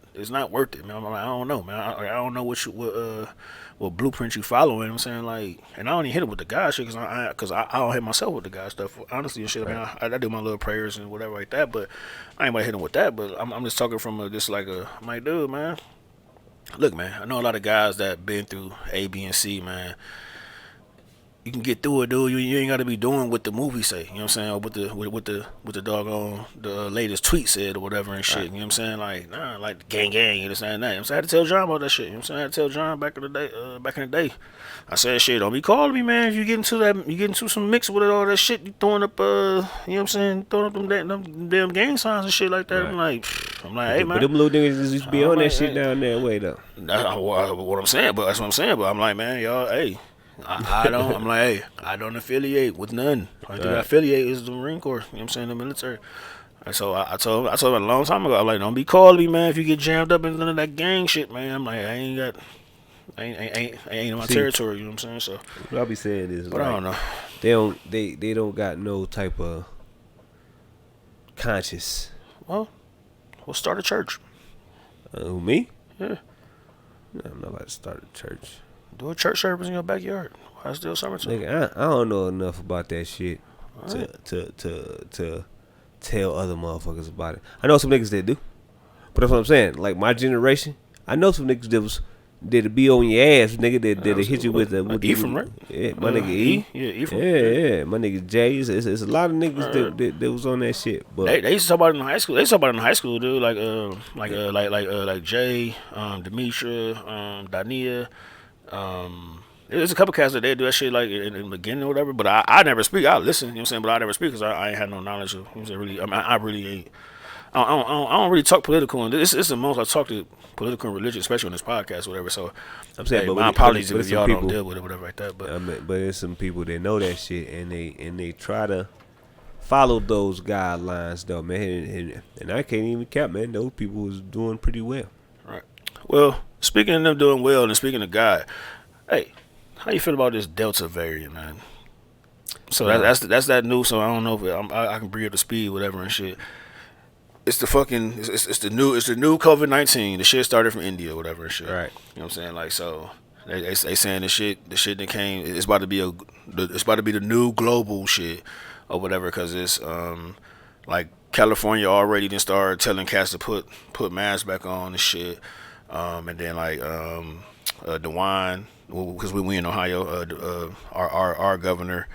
worth it, man. I'm like, I don't know, man. I don't know what blueprint you following. You know what I'm saying, like, and I don't even hit it with the God shit because I don't hit myself with the God stuff. Honestly and shit. Right. I mean, I do my little prayers and whatever like that, but I ain't about to hit him with that. But I'm just talking from I'm like, dude, man. Look, man, I know a lot of guys that been through A, B, and C, man. You can get through it, dude. You ain't gotta be doing what the movie say. You know what I'm saying? Or what the doggone the latest tweet said or whatever and shit. Right. You know what I'm saying? Like nah, like gang and this and that. You know what I'm saying? I had to tell John about that shit. You know what I'm saying? I had to tell John back in the day. I said shit, don't be calling me, man. If you get into some mix with it, all that shit, you throwing up you know what I'm saying, throwing up them damn gang signs and shit like that. Right. I'm like, hey man. But them little niggas just used to be on that like, shit hey. down there. Wait up. That's what I'm saying, but that's what I'm saying. But I'm like, man, y'all, hey, I don't. I'm like, hey, I don't affiliate with none. Only thing I Right. affiliate is the Marine Corps. You know what I'm saying, the military. And so I told him a long time ago. I'm like, don't be calling me, man, if you get jammed up in none of that gang shit, man. I'm like, I ain't in my See, territory. You know what I'm saying? So, what I be saying is, but like, I don't know. they don't got no type of conscience. Well, we'll start a church. Who, me? Yeah, No, I'm not about to start a church. do a church service in your backyard. Why it's still summertime? Nigga, I don't know enough about that shit Alright. to tell other motherfuckers about it. I know some niggas that do, but that's what I'm saying. Like my generation, I know some niggas that'll be on your ass, nigga. That'll hit you with the Ephraim, right? Yeah, my nigga E. Yeah, Ephraim. Yeah, my nigga Jay. It's a lot of niggas that was on that shit. But They used to talk about it in high school. They used to talk about it in high school, dude. Like Jay, Demetria, Dania. There's a couple cats that they do that shit like in the beginning or whatever. But I never speak. I listen, you know what I'm saying. But I never speak because I ain't had no knowledge of. You know what I'm saying, really, I really ain't. I don't really talk political, and this is the most I talk to political and religion, especially on this podcast or whatever. So I'm saying, hey, but my when apologies but if some y'all people, don't deal with it, whatever like that. But I mean, but there's some people that know that shit and they try to follow those guidelines though, man. And I can't even cap, man. Those people was doing pretty well. right. Well, speaking of them doing well, and speaking of God, hey, how you feel about this Delta variant, man? So that's that new. So I don't know if I can bring you up to speed, whatever and shit. It's the fucking it's the new COVID-19. The shit started from India, whatever and shit. Right. You know what I'm saying? Like so, they saying the shit that came. It's about to be the new global shit or whatever because it's like California already didn't start telling cats to put masks back on and shit. And then like DeWine, because we in Ohio, our governor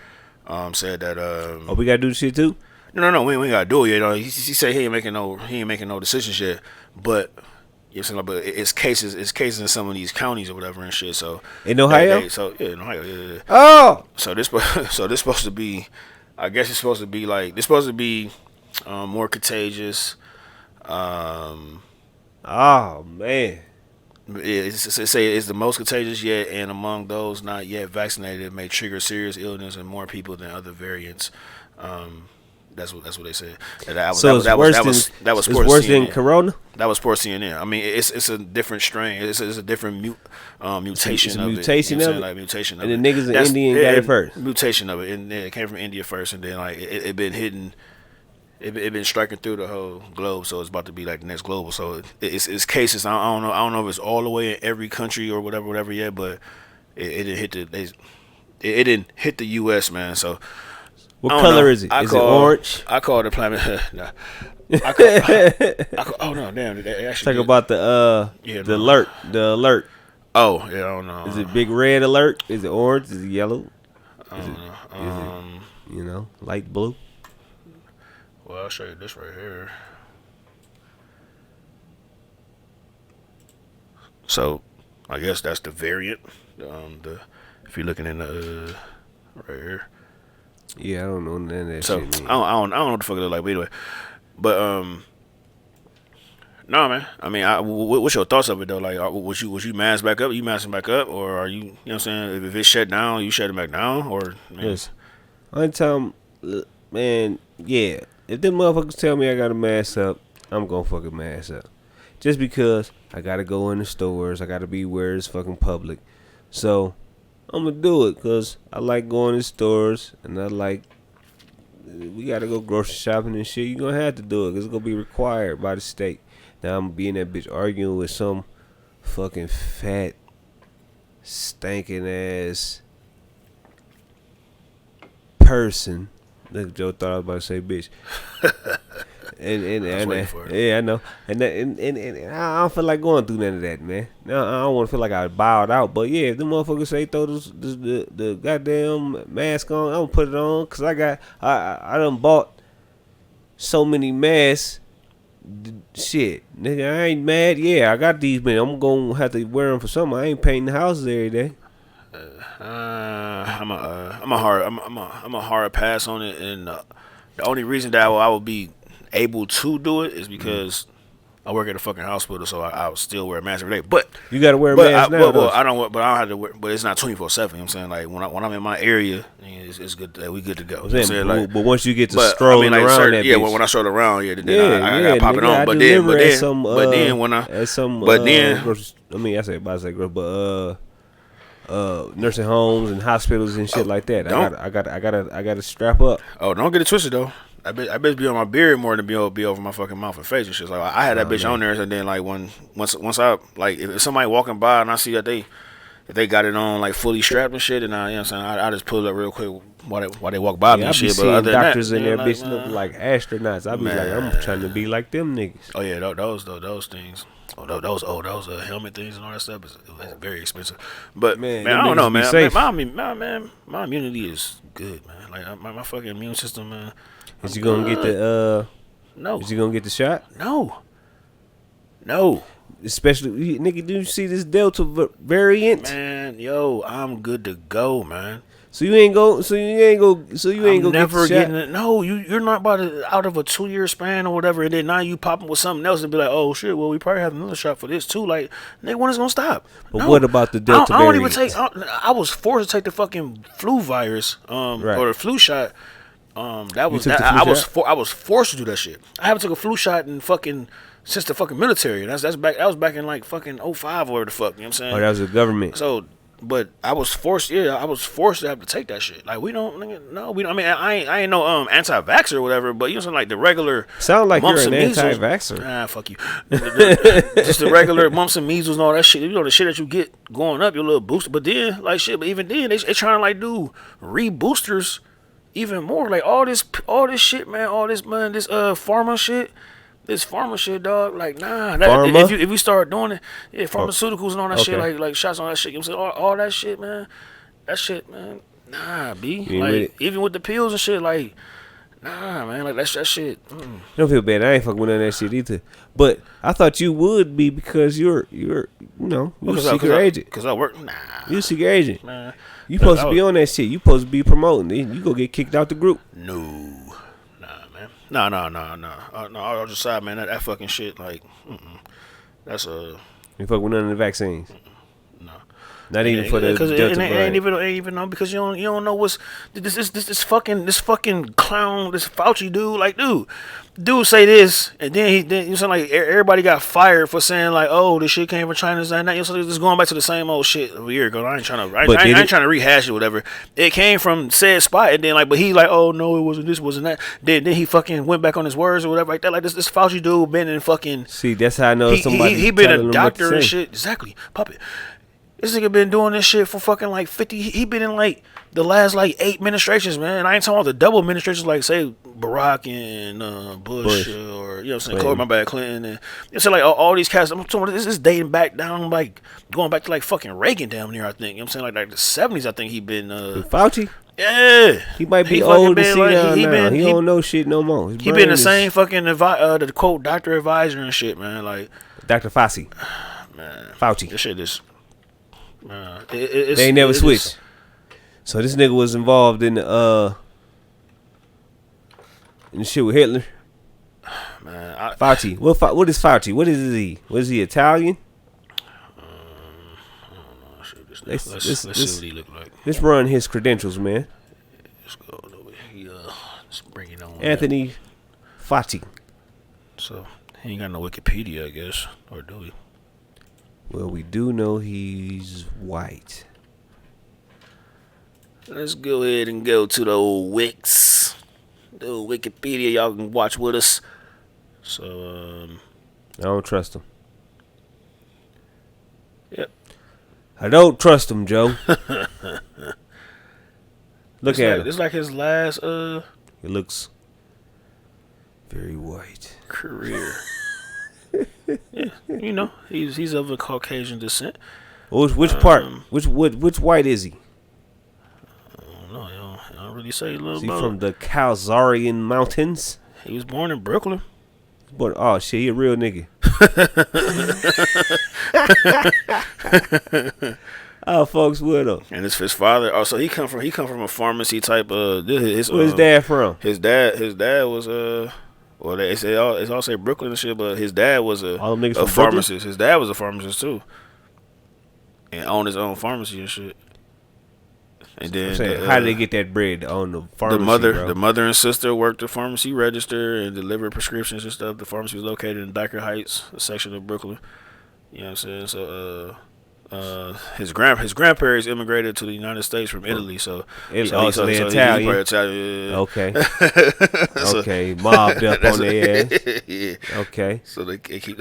said that Oh, we gotta do the shit too. no, we ain't gotta do it yet. He said he ain't making no decisions yet. But You know what I'm saying? Like, but it's cases in some of these counties or whatever and shit. So In Ohio? so yeah, in Ohio, yeah. Oh, So this so this supposed to be, I guess it's supposed to be like this supposed to be more contagious. Um, oh man. it say it's the most contagious yet, and among those not yet vaccinated, it may trigger serious illness in more people than other variants. Um, that's what they said. So it's Sports worse than CNN. Corona. That was Sports CNN. I mean, it's a different strain. It's a different mutation It's a of mutation it. You know what I'm of saying? it? Like mutation of And it. the niggas in India got it first. Mutation of it, and it came from India first, and then like it been hitting. It been striking through the whole globe, so it's about to be like the next global. So it's cases. I don't know. I don't know if it's all the way in every country or whatever yet, but it didn't hit it didn't hit the U.S. man. So What I don't color know. is it? Is it orange? I call the planet. Nah. Oh no, damn! They actually Talk about the Yeah, the no. alert. The alert. Oh yeah, I don't know. Is it big red alert? Is it orange? Is it yellow? I don't know. Is it, you know, light blue? Well, I'll show you this right here. So, I guess that's the variant. If you're looking in the right here. Yeah, I don't know none of that So shit. I don't know what the fuck it look like, but anyway. But no man. I mean, what's your thoughts of it though? Like, was you masked back up? You masking back up, or are you? You know what I'm saying? If it's shut down, you shut it back down, or man, Yes. One time, man, yeah. If them motherfuckers tell me I gotta mask up, I'm gonna fucking mask up. Just because I gotta go in the stores, I gotta be where it's fucking public. So I'm gonna do it because I like going to stores and I like. We gotta go grocery shopping and shit. You gonna have to do it because it's gonna be required by the state. Now I'm being that bitch arguing with some fucking fat, stinking ass person. Look, Joe thought I was about to say bitch. I was waiting for it. Yeah, I know. And I don't feel like going through none of that, man. No, I don't want to feel like I bowed out. But yeah, if the motherfuckers say throw the goddamn mask on, I'm gonna put it on because I done bought so many masks. Shit, nigga, I ain't mad. Yeah, I got these, man. I'm gonna have to wear them for something. I ain't painting the houses every day. I'm a hard pass on it, and the only reason that I will be able to do it is because I work at a fucking hospital, so I still wear a mask every day. But You gotta wear a but mask I, now. well, I don't. But I don't have to wear. But it's not 24/7. You know what I'm saying? Like when I'm in my area, it's good. We good to go. You know what I'm saying? Like, but once you get to but strolling like, around that yeah, bitch, when I stroll around, yeah, then yeah, I gotta pop it nigga, on. I But deliver then, at some, but then when I, at some, but then, I mean, I say about to say gross, but nursing homes and hospitals and shit like that. I gotta strap up. oh, don't get it twisted though. I bet be on my beard more than be over my fucking mouth and face and shit. Like I had that bitch on there, and then like once I like if somebody walking by and I see that if they got it on like fully strapped and shit, and you know what I'm saying, I just pull it up real quick while they walk by me I and be shit. But seeing other doctors than in that, there, bitch, looking like astronauts. I be like, I'm trying to be like them niggas. oh yeah, those things. Those helmet things and all that stuff is very expensive. But man, I don't know, man. My immunity is good, man. Like my fucking immune system, man. Is you gonna get the No. Is you gonna get the shot? No. Especially, nigga, do you see this Delta variant? Man, yo, I'm good to go, man. So you ain't go. So you ain't go. So you ain't I'm go never get the shot? getting it. No, you're not about to out of a 2-year span or whatever, and then now you popping with something else and be like, oh shit, well we probably have another shot for this too. Like, nigga, when is it gonna stop? But what about the Delta I don't variant? even take. I was forced to take the fucking flu virus, Right. or the flu shot. That was took the I flu was shot? I was forced to do that shit. I haven't took a flu shot in fucking since the fucking military. That was back in like fucking '05 or whatever the fuck. You know what I'm saying? Oh, that was the government. So, but I was forced. Yeah, I was forced to have to take that shit. Like we don't, nigga, no, we don't. I mean, I ain't no anti-vaxxer or whatever. But you know, something like the regular. Sound like mumps you're an and measles. anti-vaxxer. Ah, fuck you. Just the regular mumps and measles and all that shit. You know the shit that you get going up, your little booster. But then, like shit. But even then, they trying to like do reboosters even more. Like all this shit, man. All this man, this pharma shit. This pharma shit, dog. Like, nah. If we start doing it, yeah, pharmaceuticals and all that shit, like shots on that shit. You know what I'm saying? All that shit, man. That shit, man. Nah, B. You ain't with Like, it? even with the pills and shit, like, Nah, man, like that shit. Don't feel bad. I ain't fucking with none of that shit either. But I thought you would be because you're you a secret agent. Cause I work. Nah, You a secret agent. man. You supposed to be on that shit. You supposed to be promoting. Then you go get kicked out the group. No, nah, man. No. All just side, man. That fucking shit, like, that's a. You fuck with none of the vaccines. No. Not even for the Delta Delta ain't variant. even know because you don't know what's this fucking clown, this Fauci dude say this, and then you sound like everybody got fired for saying like, oh, this shit came from China and that. You know, just going back to the same old shit a year ago. I ain't trying to rehash it, whatever. It came from said spot, and then but he like, oh no, it wasn't this, wasn't that. Then he fucking went back on his words or whatever like that. Like this Fauci dude been in fucking. See, that's how I know somebody. He been a doctor and shit. Exactly, puppet. This nigga been doing this shit for fucking like 50. He been in like the last like 8 administrations, man. I ain't talking about the double administrations like say Barack and Bush or you know what I'm saying, Clinton and it's like all these cats. I'm talking about this is dating back down like going back to like fucking Reagan down there. I think you know what I'm saying like the 70s. I think he been Fauci. Yeah, he might be old and see down now. He don't know shit no more. He been the same fucking the quote doctor advisor and shit, man. Like Dr. Fauci, man, Fauci. This shit is. They ain't never switched. So this nigga was involved in the shit with Hitler. Man, Fauci. What is Fauci? What is he? Was he Italian? I don't know. Shit, let's see what he look like. Let's run his credentials, man. Let's go over here. Let's bring it on. Anthony Fauci. So he ain't got no Wikipedia, I guess, or do we? Well, we do know he's white. Let's go ahead and go to the old Wix. The old Wikipedia, y'all can watch with us. So, I don't trust him. Yep. I don't trust him, Joe. Look at him. It's like his last He looks very white. Career. Yeah, you know, he's of a Caucasian descent. Which part? Which white is he? I don't know. I don't really say. Is he from the Khazarian Mountains? He was born in Brooklyn. But oh shit, he a real nigga. Oh, folks, what up? And his father. Also, he come from a pharmacy type. Where's his dad from? His dad was Well, they all say Brooklyn and shit, but his dad was a pharmacist. Brooklyn? His dad was a pharmacist too, and owned his own pharmacy and shit. And then, how did they get that bread on the pharmacy? The mother and sister worked the pharmacy register and delivered prescriptions and stuff. The pharmacy was located in Dyker Heights, a section of Brooklyn. You know what I'm saying? So, his grandparents immigrated to the United States from Italy. So Italian. Italian. Okay. Okay, mobbed up on their ass. Yeah. Okay. So they keep.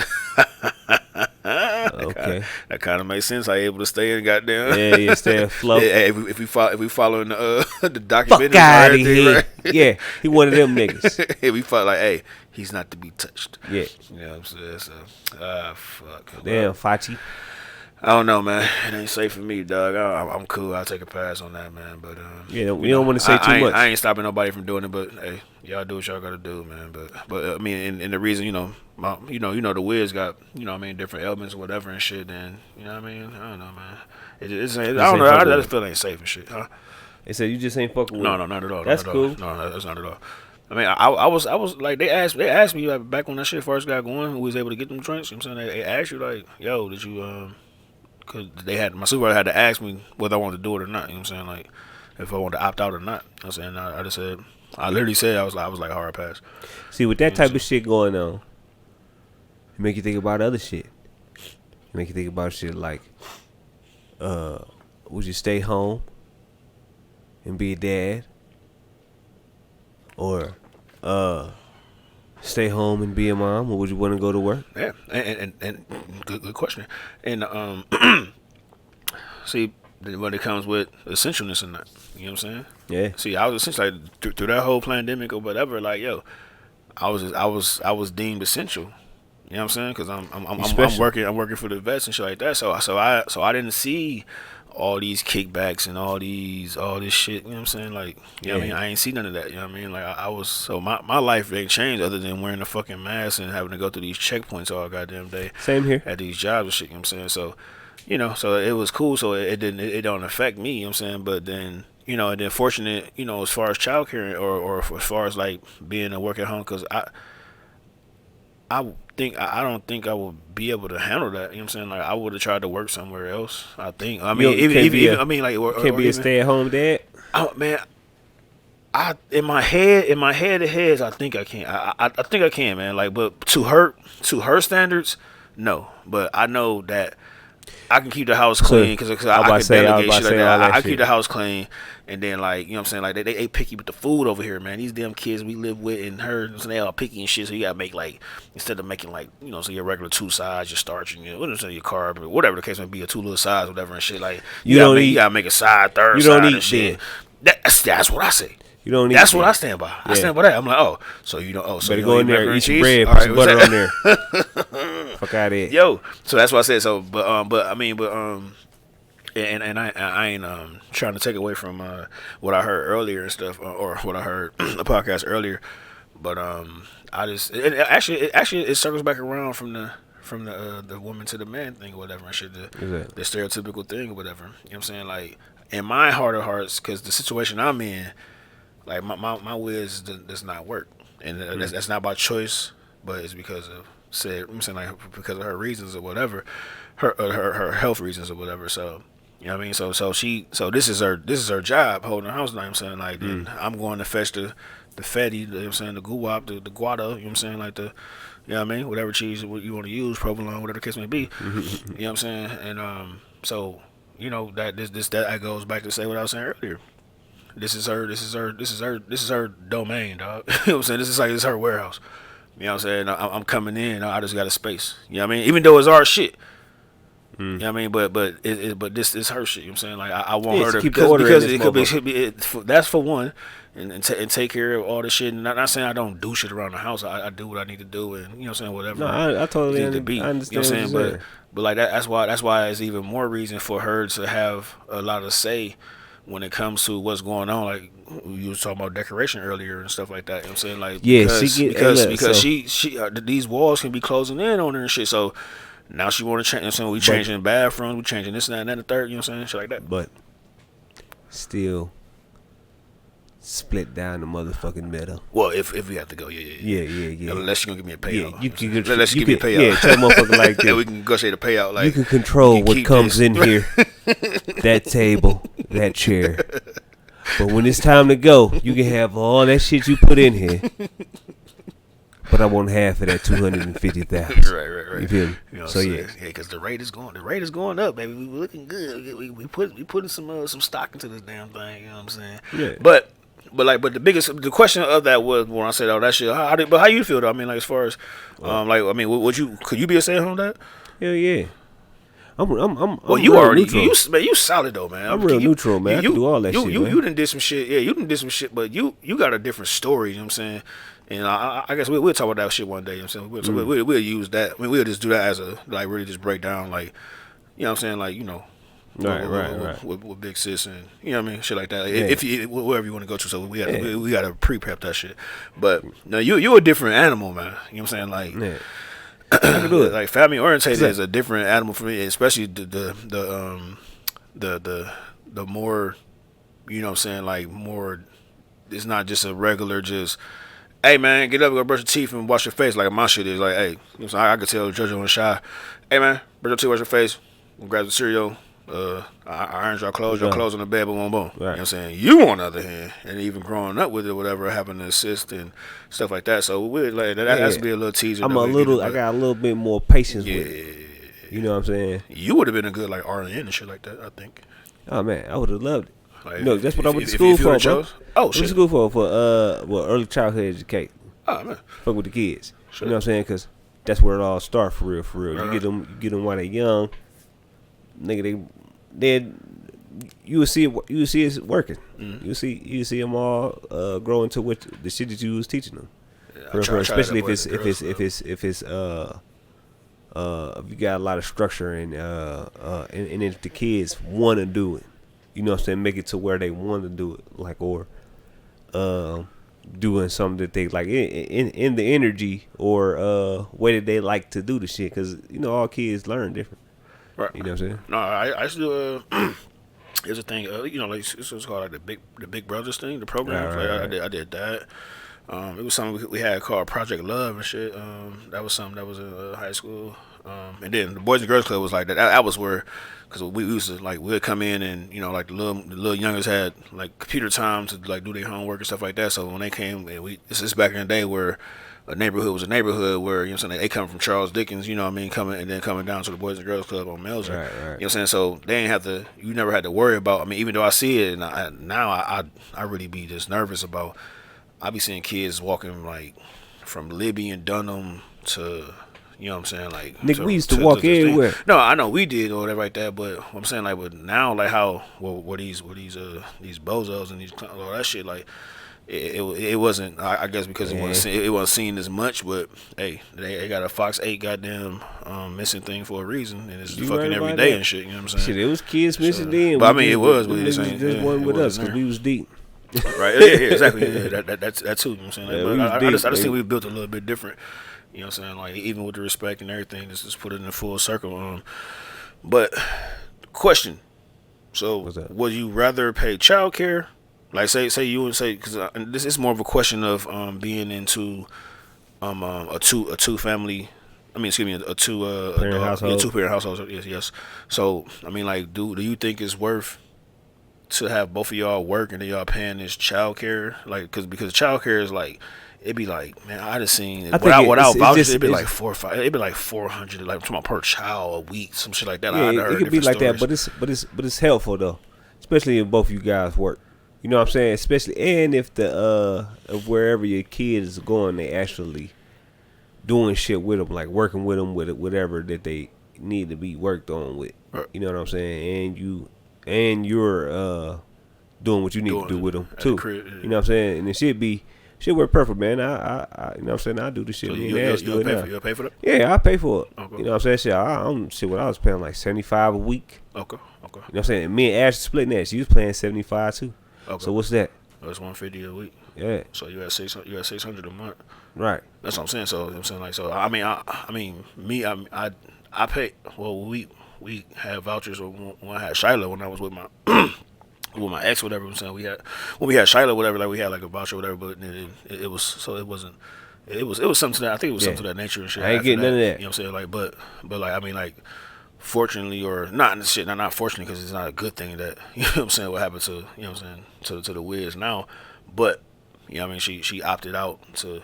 Okay. That kind of makes sense. How you able to stay in goddamn. Yeah, stay afloat. Yeah, if we following the documentary. Fuck out of here. Right? Yeah, he one of them niggas. Yeah, we felt like, hey, he's not to be touched. Yeah. You know what I'm saying? So, fuck. Damn, Fauci. I don't know, man. It ain't safe for me, dog. I'm cool. I'll take a pass on that, man. But yeah, we don't want to say too much. I ain't stopping nobody from doing it, but hey, y'all do what y'all gotta do, man. But I mean, and the reason, you know, the Wiz got, you know what I mean, different elements or whatever and shit. Then you know what I mean. I don't know, man. I don't know. I just feel it ain't safe and shit, huh? They said you just ain't fucking with. No, not at all. That's not at cool. All. No, that's not at all. I mean, I was like, they asked me like, back when that shit first got going, who was able to get them drinks. You know what I'm saying? They asked you like, yo, did you Cause my supervisor had to ask me whether I wanted to do it or not. You know what I'm saying? Like, if I wanted to opt out or not. You know what I'm saying? I just said, I literally said, I was like hard pass. See, with that type of shit going on, it make you think about other shit. It make you think about shit like, would you stay home and be a dad, or stay home and be a mom, or would you want to go to work? Yeah, and good question. And see, when it comes with essentialness in that, you know what I'm saying? Yeah. See, I was essentially like, through that whole pandemic or whatever. Like, yo, I was deemed essential. You know what I'm saying? Because I'm working for the vets and shit like that. So I didn't see all these kickbacks and all this shit. You know what I'm saying? Like, you know what I mean? I ain't see none of that. You know what I mean? Like, I was so my life ain't changed other than wearing a fucking mask and having to go through these checkpoints all goddamn day. Same here. At these jobs and shit. You know what I'm saying? So, so it was cool. So it don't affect me. You know what I'm saying? But then. And then fortunate, as far as childcare or as far as like being a work at home, because I don't think I would be able to handle that. You know what I'm saying? Like I would have tried to work somewhere else. I think. I mean, even I mean, like, can't be a stay-at-home dad. Oh man, in my head of heads, I think I can. I think I can, man. Like, but to her standards, no. But I know that I can keep the house clean because I can delegate shit like that. I keep the house clean, and then like you know what I'm saying, like they picky with the food over here, man. These damn kids we live with and her, so they all picky and shit. So you gotta make like instead of making like so your regular 2 sides, your starch and your carb, or whatever the case may be, a 2 little sides, whatever and shit. Like you gotta make a side, third side and shit. That's what I say. You don't need That's what I stand by. I stand by that. I'm like, oh, so you don't. Oh, so better you go in there, eat some bread, put some butter on there. Fuck out of here. Yo, so that's what I said. So, but I ain't trying to take away from what I heard earlier and stuff, or what I heard the podcast earlier. But I just it circles back around from the woman to the man thing or whatever and shit, the stereotypical thing or whatever. You know what I'm saying? Like in my heart of hearts, because the situation I'm in. Like my whiz does not work, and that's not by choice, but it's because of I'm saying like because of her reasons or whatever, her health reasons or whatever. So you know what I mean. So this is her job holding her house. You know what I'm saying like I'm going to fetch the fatty, you know what I'm saying, the guwap, the guada, you know what I'm saying, like you know what I mean, whatever cheese you want to use, provolone, whatever the case may be, you know what I'm saying, and so that goes back to say what I was saying earlier. This is her domain, dog. You know what I'm saying? This is her warehouse. You know what I'm saying? I'm coming in. I just got a space. You know what I mean? Even though it's our shit. You know what I mean? But this is her shit. You know what I'm saying? Like I want her to keep because it could be that's for one, and take care of all the shit. And not saying I don't do shit around the house. I do what I need to do, and you know what I'm saying, whatever. No, I totally understand. You know what I'm saying? But like that's why it's even more reason for her to have a lot of say when it comes to what's going on. Like you was talking about decoration earlier and stuff like that. You know what I'm saying? Like because she these walls can be closing in on her and shit. So now she want to change. You know what I'm saying? We changing bathrooms, we changing this and that and the third. You know what I'm saying? Shit like that. But still split down the motherfucking middle. Well, if we have to go, yeah. Unless you're gonna give me a payout. Yeah, you can unless you give me a payout. Yeah, tell motherfucker like this. Yeah, we can negotiate a payout. Like you can control what comes in here. That table, that chair. But when it's time to go, you can have all that shit you put in here. But I want half of that 250,000. Right. You feel me? You know so yeah, because the rate is going up, baby. We looking good. We putting some stock into this damn thing. You know what I'm saying? Yeah. But the question of that was when I said all that shit. How you feel though? I mean, like as far as could you be a stay-at-home dad? Hell yeah. I'm well, you already neutral. You solid though, man. I'm real neutral, man. I can do all that shit. You done did some shit. Yeah, you done did some shit, but you got a different story. You know what I'm saying? And I guess we'll talk about that shit one day. You know what I'm saying? We'll use that. I mean, we'll just do that as a like really just break down like, you know what I'm saying, like, you know. Right. With Big Sis and you know what I mean, shit like that. If you wherever you want to go to, so we got to pre-prep that shit. But no, you a different animal, man. You know what I'm saying? Like, I can do it. Like family oriented is a different animal for me, especially the more, you know what I'm saying, like more. It's not just a regular just. Hey man, get up, go brush your teeth and wash your face. Like my shit is like, hey, you know what I'm saying? I could tell JoJo and Shy, hey man, brush your teeth, wash your face, grab the cereal. I ironed your clothes on the bed, boom. Right. You know what I'm saying? You, on the other hand, and even growing up with it, whatever, having to assist and stuff like that. So we like that has to be a little teaser. I got a little bit more patience with it. You know what I'm saying? You would have been a good like RN and shit like that, I think. Oh man, I would have loved it. Like, no, that's what I went to school for, bro. Oh shit. I went to school for early childhood education. Oh man. Fuck with the kids. Sure. You know what I'm saying? Because that's where it all starts for real. Uh-huh. You get them while they're young, nigga. You will see it working. Mm-hmm. You see them all grow into what the shit that you was teaching them. Yeah, especially if it's if you got a lot of structure and if the kids want to do it, you know what I'm saying, make it to where they want to do it, like, or doing something that they like in the energy or way that they like to do the shit, because you know all kids learn different. Right. You know what I'm saying? No, I used to. Here's a thing. You know, like it's called like the Big Brothers thing, the program. Right. I did that. It was something we had called Project Love and shit. That was something that was in high school. And then the Boys and Girls Club was like that. That was where, because we used to like we'd come in and you know like the little youngers had like computer time to like do their homework and stuff like that. So when they came, and this is back in the day where a neighborhood was a neighborhood where, you know what I'm saying, they come from Charles Dickens, you know what I mean, coming down to the Boys and Girls Club on Melzer. Right. You know what I'm saying? So they ain't have to, you never had to worry about, I mean, even though I see it, and I really be just nervous about, I be seeing kids walking like from Libby and Dunham to, you know what I'm saying, like Nigga, we used to walk everywhere. No, I know we did or whatever like that, but I'm saying like, but now like how these bozos and these all that shit, like it wasn't, I guess because it wasn't seen as much, but hey, they got a Fox 8 goddamn missing thing for a reason, and it's fucking every day and shit. You know what I'm saying? Shit, it was kids missing then. But I mean, it was, but it just wasn't with us because we was deep. Right? Yeah, exactly. Yeah, that's too. You know what I'm saying? Like, Yeah, I just think we built a little bit different. You know what I'm saying? Like even with the respect and everything, just put it in a full circle. But question. So, would you rather pay child care? Like say you would say, because this is more of a question of being into a two family. I mean, excuse me, a two parent household. Yeah, 2-parent household. Yes. So I mean, like, do you think it's worth to have both of y'all work and then y'all paying this child care? Like, because child care is like, it'd be like, man, I just seen without vouchers, it'd be like 4 or 5, it'd be like 400, like I'm talking about per child a week, some shit like that. Yeah, it could be like stories. That, but it's helpful though, especially if both of you guys work. You know what I'm saying? Especially, and if of wherever your kid is going, they actually doing shit with them, like working with them with whatever that they need to be worked on with. Right. You know what I'm saying? And you're doing what you need to do with them too. Crib, yeah. You know what I'm saying? And it should work perfect, man. I you know what I'm saying? I do the shit. So you'll pay for that? Yeah, I pay for it. Okay. You know what I'm saying? Shit, what I was paying like $75 a week. Okay. You know what I'm saying? And me and Ash splitting that. She was paying $75 too. Okay. So what's that? That's $150 a week. Yeah. So you had $600 a month. Right. That's what I'm saying. So I'm saying like, so I mean I pay. Well, we had vouchers when I had Shiloh, when I was with my with my ex, whatever. I'm saying when we had Shiloh, whatever, like we had like a voucher, whatever. But it was something to that. I think it was something to that nature and shit. I ain't getting none of that. You know what I'm saying? Like, but like I mean like. Fortunately, or not fortunately, because it's not a good thing that, you know what I'm saying, what happened to, you know what I'm saying, to the Wiz now, but, you know what I mean, she opted out to,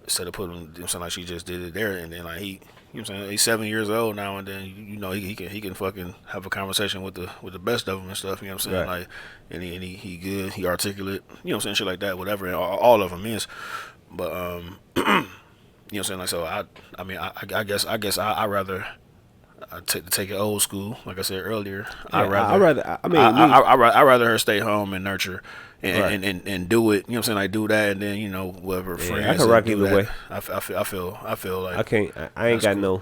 instead of putting, you know what I'm saying, like she just did it there, and then like you know what I'm saying, he's 7 years old now, and then, you know, he can fucking have a conversation with the best of them and stuff, you know what I'm saying, right. like, and he good, he articulate, you know what I'm saying, shit like that, whatever, and all of them is, but, you know what I'm saying, like, so I mean, I guess I rather, take it old school, like I said earlier. Yeah, I'd rather her stay home and nurture and do it. You know what I'm saying? Like do that, and then, you know, whoever friends. I can rock either way. I feel like I ain't got no.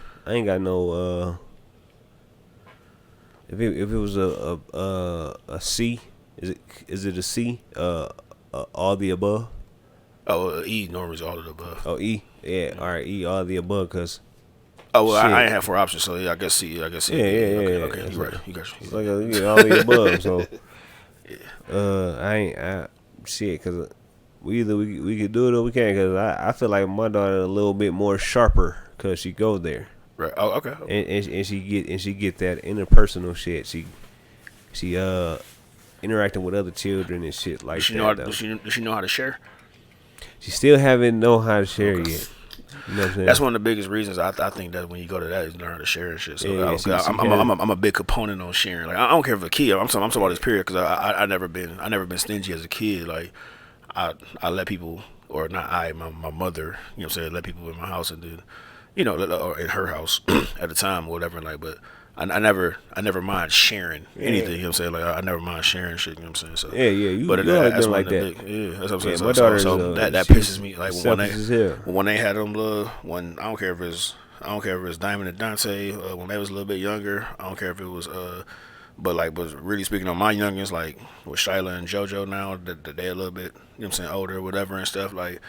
If it was a C, is it a C? All the above. Oh, E normally is all of the above. Oh, E. Yeah. All right, E. All the above, cause. Oh well, I ain't have 4 options, so yeah, I guess C. Yeah. Okay, you right. You got you. It's like all the above. So, I shit, cause we could do it or we can't. Cause I feel like my daughter a little bit more sharper, cause she go there. Right. Oh, okay. And she get that interpersonal shit. She interacting with other children and shit like that. Does she know how to share? She still haven't know how to share yet. You know what I'm saying? That's one of the biggest reasons I think that when you go to that, is learn how to share and shit. So yeah, I'm a big component on sharing. Like I don't care if a kid. I'm talking about this period, because I never been stingy as a kid. Like I let people, or not my mother. You know what I'm saying? Let people in my house, and then, you know, or in her house at the time or whatever. Like, but I never mind sharing anything. You know what I'm saying? Like I never mind sharing shit. You know what I'm saying? So you but that's like that. That's what I'm saying. My daughter that pisses me. Like when they they had them when I don't care if it's I don't care if it was Diamond and Dante when they was a little bit younger. I don't care if it was but like, was really speaking on my youngins, like with Shyla and JoJo now, that they a little bit, you know what I'm saying, older or whatever and stuff. Like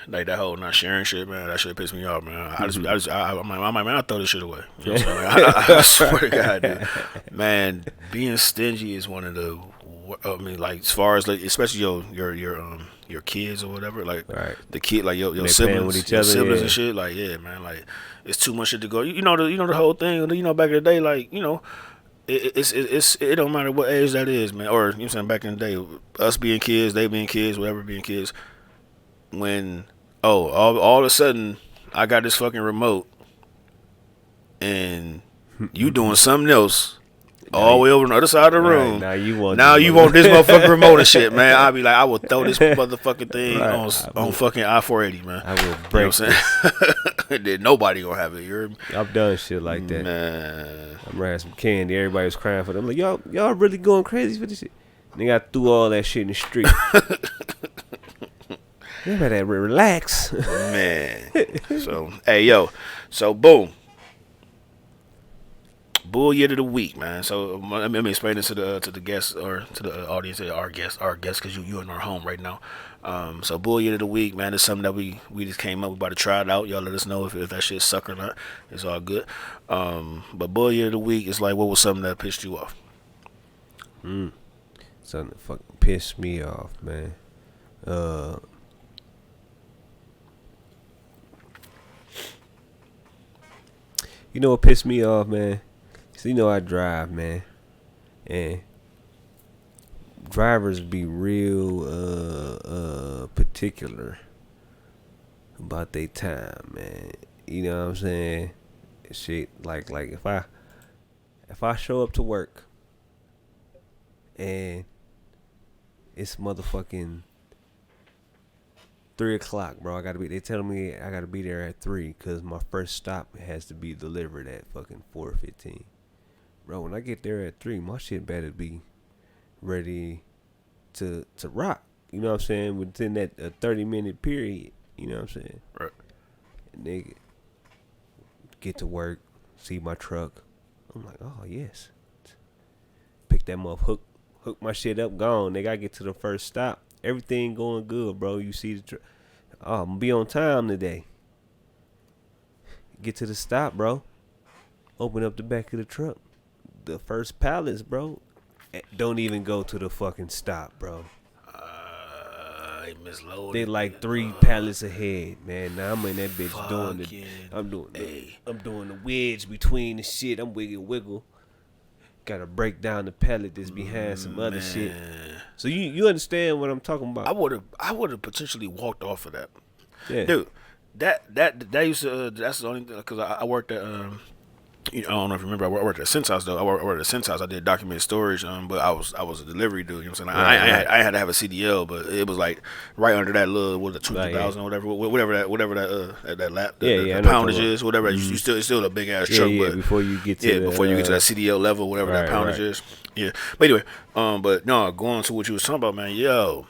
that whole not sharing shit, man. That shit pissed me off, man. I'm like, man, I throw this shit away. You know what I'm saying? Like, I swear to God, dude. Man, being stingy is one of the. I mean, like as far as like, especially your kids or whatever, like Right. the kid, like your They playing siblings, with each your other, siblings yeah. and shit. Like, yeah, man, like it's too much shit to go. You know the whole thing. You know, back in the day, like, you know. It don't matter what age that is, man. Or you know what I'm saying, back in the day, us being kids, they being kids, whatever being kids. When all of a sudden I got this fucking remote and you doing something else all the way over on the other side of the Right, room. now you want Now this you mother- want this motherfucking remote and shit, man. I'll be like, I will throw this motherfucking thing Right. on fucking I-480, man. I will You know break what I'm saying? Then nobody gonna have it. You heard me? I've done shit like that. Man. I remember I had some candy. Everybody was crying for them. I'm like, y'all really going crazy for this shit? Nigga, I threw all that shit in the street. You better relax. Man. So, hey, yo. So, boom. Bull year of the week, man. So let me explain this to the guests or to the audience, our guests, because you in our home right now. So bull year of the week, man, is something that we just came up. We about to try it out. Y'all let us know if that shit suck or not. It's all good. But bull year of the week is like, what was something that pissed you off? Something that fucking pissed me off, man. You know what pissed me off, man? So you know I drive, man, and drivers be real particular about their time, man. You know what I'm saying? Shit, like if I show up to work and it's motherfucking 3:00, bro. They telling me I gotta be there at 3 because my first stop has to be delivered at fucking 4:15. Bro, when I get there at 3, my shit better be ready to rock. You know what I'm saying? Within that 30-minute period. You know what I'm saying? Right. And nigga, get to work, see my truck. I'm like, oh yes. Pick that hook my shit up, gone. Nigga, I get to the first stop. Everything going good, bro. You see the truck. Oh, I'm gonna be on time today. Get to the stop, bro. Open up the back of the truck. The first pallets, bro, don't even go to the fucking stop, bro. They misloaded. They like 3 pallets ahead, man. Now I'm in that bitch I'm doing the wedge between the shit. I'm wiggle. Gotta break down the pallet that's behind some other shit. So you understand what I'm talking about? I would have potentially walked off of that. Yeah. Dude, that used to that's the only thing, because I worked at I don't know if you remember, I worked at Sense House though. I worked at Sense House. I did documented storage, but I was a delivery dude. You know what I'm saying? I had to have a CDL, but it was like right under that little 2,000 or whatever that lap the poundage is, whatever. Mm-hmm. It's still a big ass truck. But before you get to that CDL level, whatever that poundage is. Yeah. But anyway, but no, going to what you was talking about, man. Yo,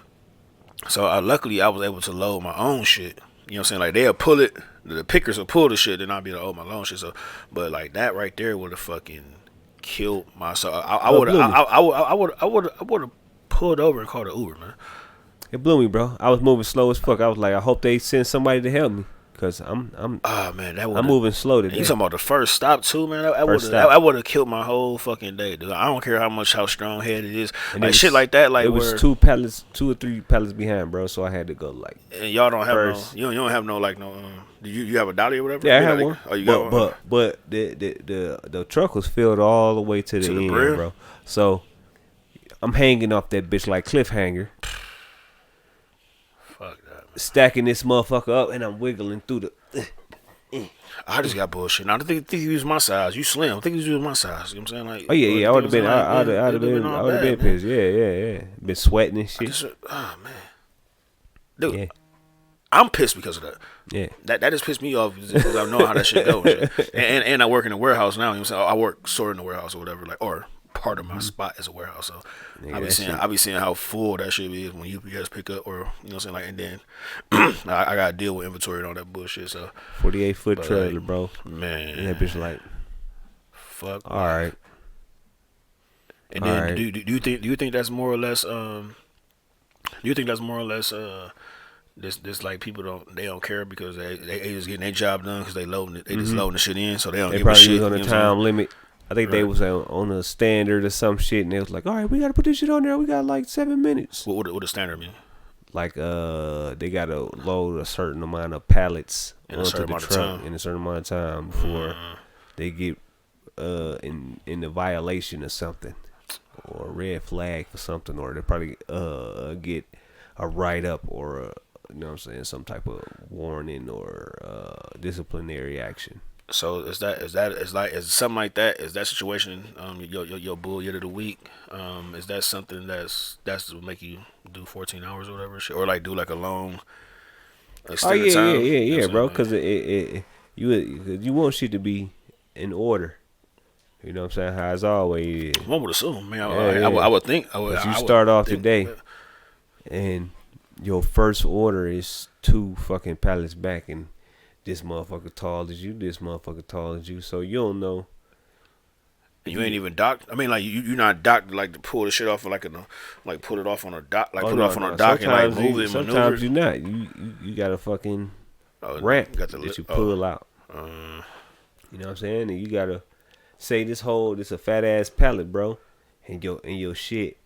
so luckily I was able to load my own shit. You know what I'm saying? Like they'll pull it, the pickers will pull the shit, then I'll be like, oh, my own shit. So, but like that right there would have fucking killed my soul. I would have pulled over and called an Uber, man. It blew me, bro. I was moving slow as fuck. I was like, I hope they send somebody to help me, cause I'm moving slow today. You talking about the first stop too, man? I would have killed my whole fucking day, dude. I don't care how strong head it is, and like shit like that. Like it was 2 or 3 pallets behind, bro. So I had to go like. And y'all don't have you don't have no like no. Do you have a dolly or whatever? Yeah, I have one. Oh, you got one. But the truck was filled all the way to the end, brim? bro. So I'm hanging off that bitch like cliffhanger. Fuck that, man. Stacking this motherfucker up, and I'm wiggling through the. I just got bullshit. I don't think he was my size. You slim. I think he was my size. You know what I'm saying? Like, oh yeah. I would have been. Like, I would have been pissed. Yeah. Been sweating and shit. Oh man, dude. Yeah. I'm pissed because of that. Yeah. That just pissed me off because I know how that shit goes. And I work in a warehouse now. You know what I'm saying? I work sort of in the warehouse or whatever, like, or part of my spot as a warehouse. So Nigga, that shit. I be seeing how full that shit is when UPS pick up, or you know what I'm saying, like, and then I gotta deal with inventory and all that bullshit. So 48-foot but trailer, like, bro. man, And that bitch like, fuck. all right. And All then right. do you think that's more or less do you think that's more or less this like people don't care because they just getting their job done because they just loading the shit in, so they don't They give a probably shit. was on a You know what I'm time limit. I think they Right. was on a standard or some shit, and they was like, all right, we gotta put this shit on there. We got like 7 minutes. saying? What the standard mean? Like they gotta load a certain amount of pallets In a onto certain the amount of truck time. in a certain amount of time before they get in the violation or something, or a red flag for something, or they probably get a write up or a, you know what I'm saying, some type of warning or disciplinary action. So is something like that? Is that situation your bull yet of the week? Is that something that's what make you do 14 hours or whatever shit, or like do like a long Oh extended yeah, yeah, time? yeah, You know yeah, what I'm bro. saying? Like, Cause you want shit to be in order. You know what I'm saying? How it's always is. one would assume, man. Yeah, yeah. I would think. Cause you I would start off the think. day and your first order is 2 fucking pallets back, and this motherfucker tall as you, this motherfucker tall as you. So you don't know. You ain't even docked. I mean, like you're not docked like to pull the shit off like like put it off on a dock, like Oh put it no, off on no. a dock and like move it, maneuver. Sometimes you not. You got a fucking Oh, ramp got the that you oh, pull out. You know what I'm saying? And you gotta say this a fat ass pallet, bro, and your shit,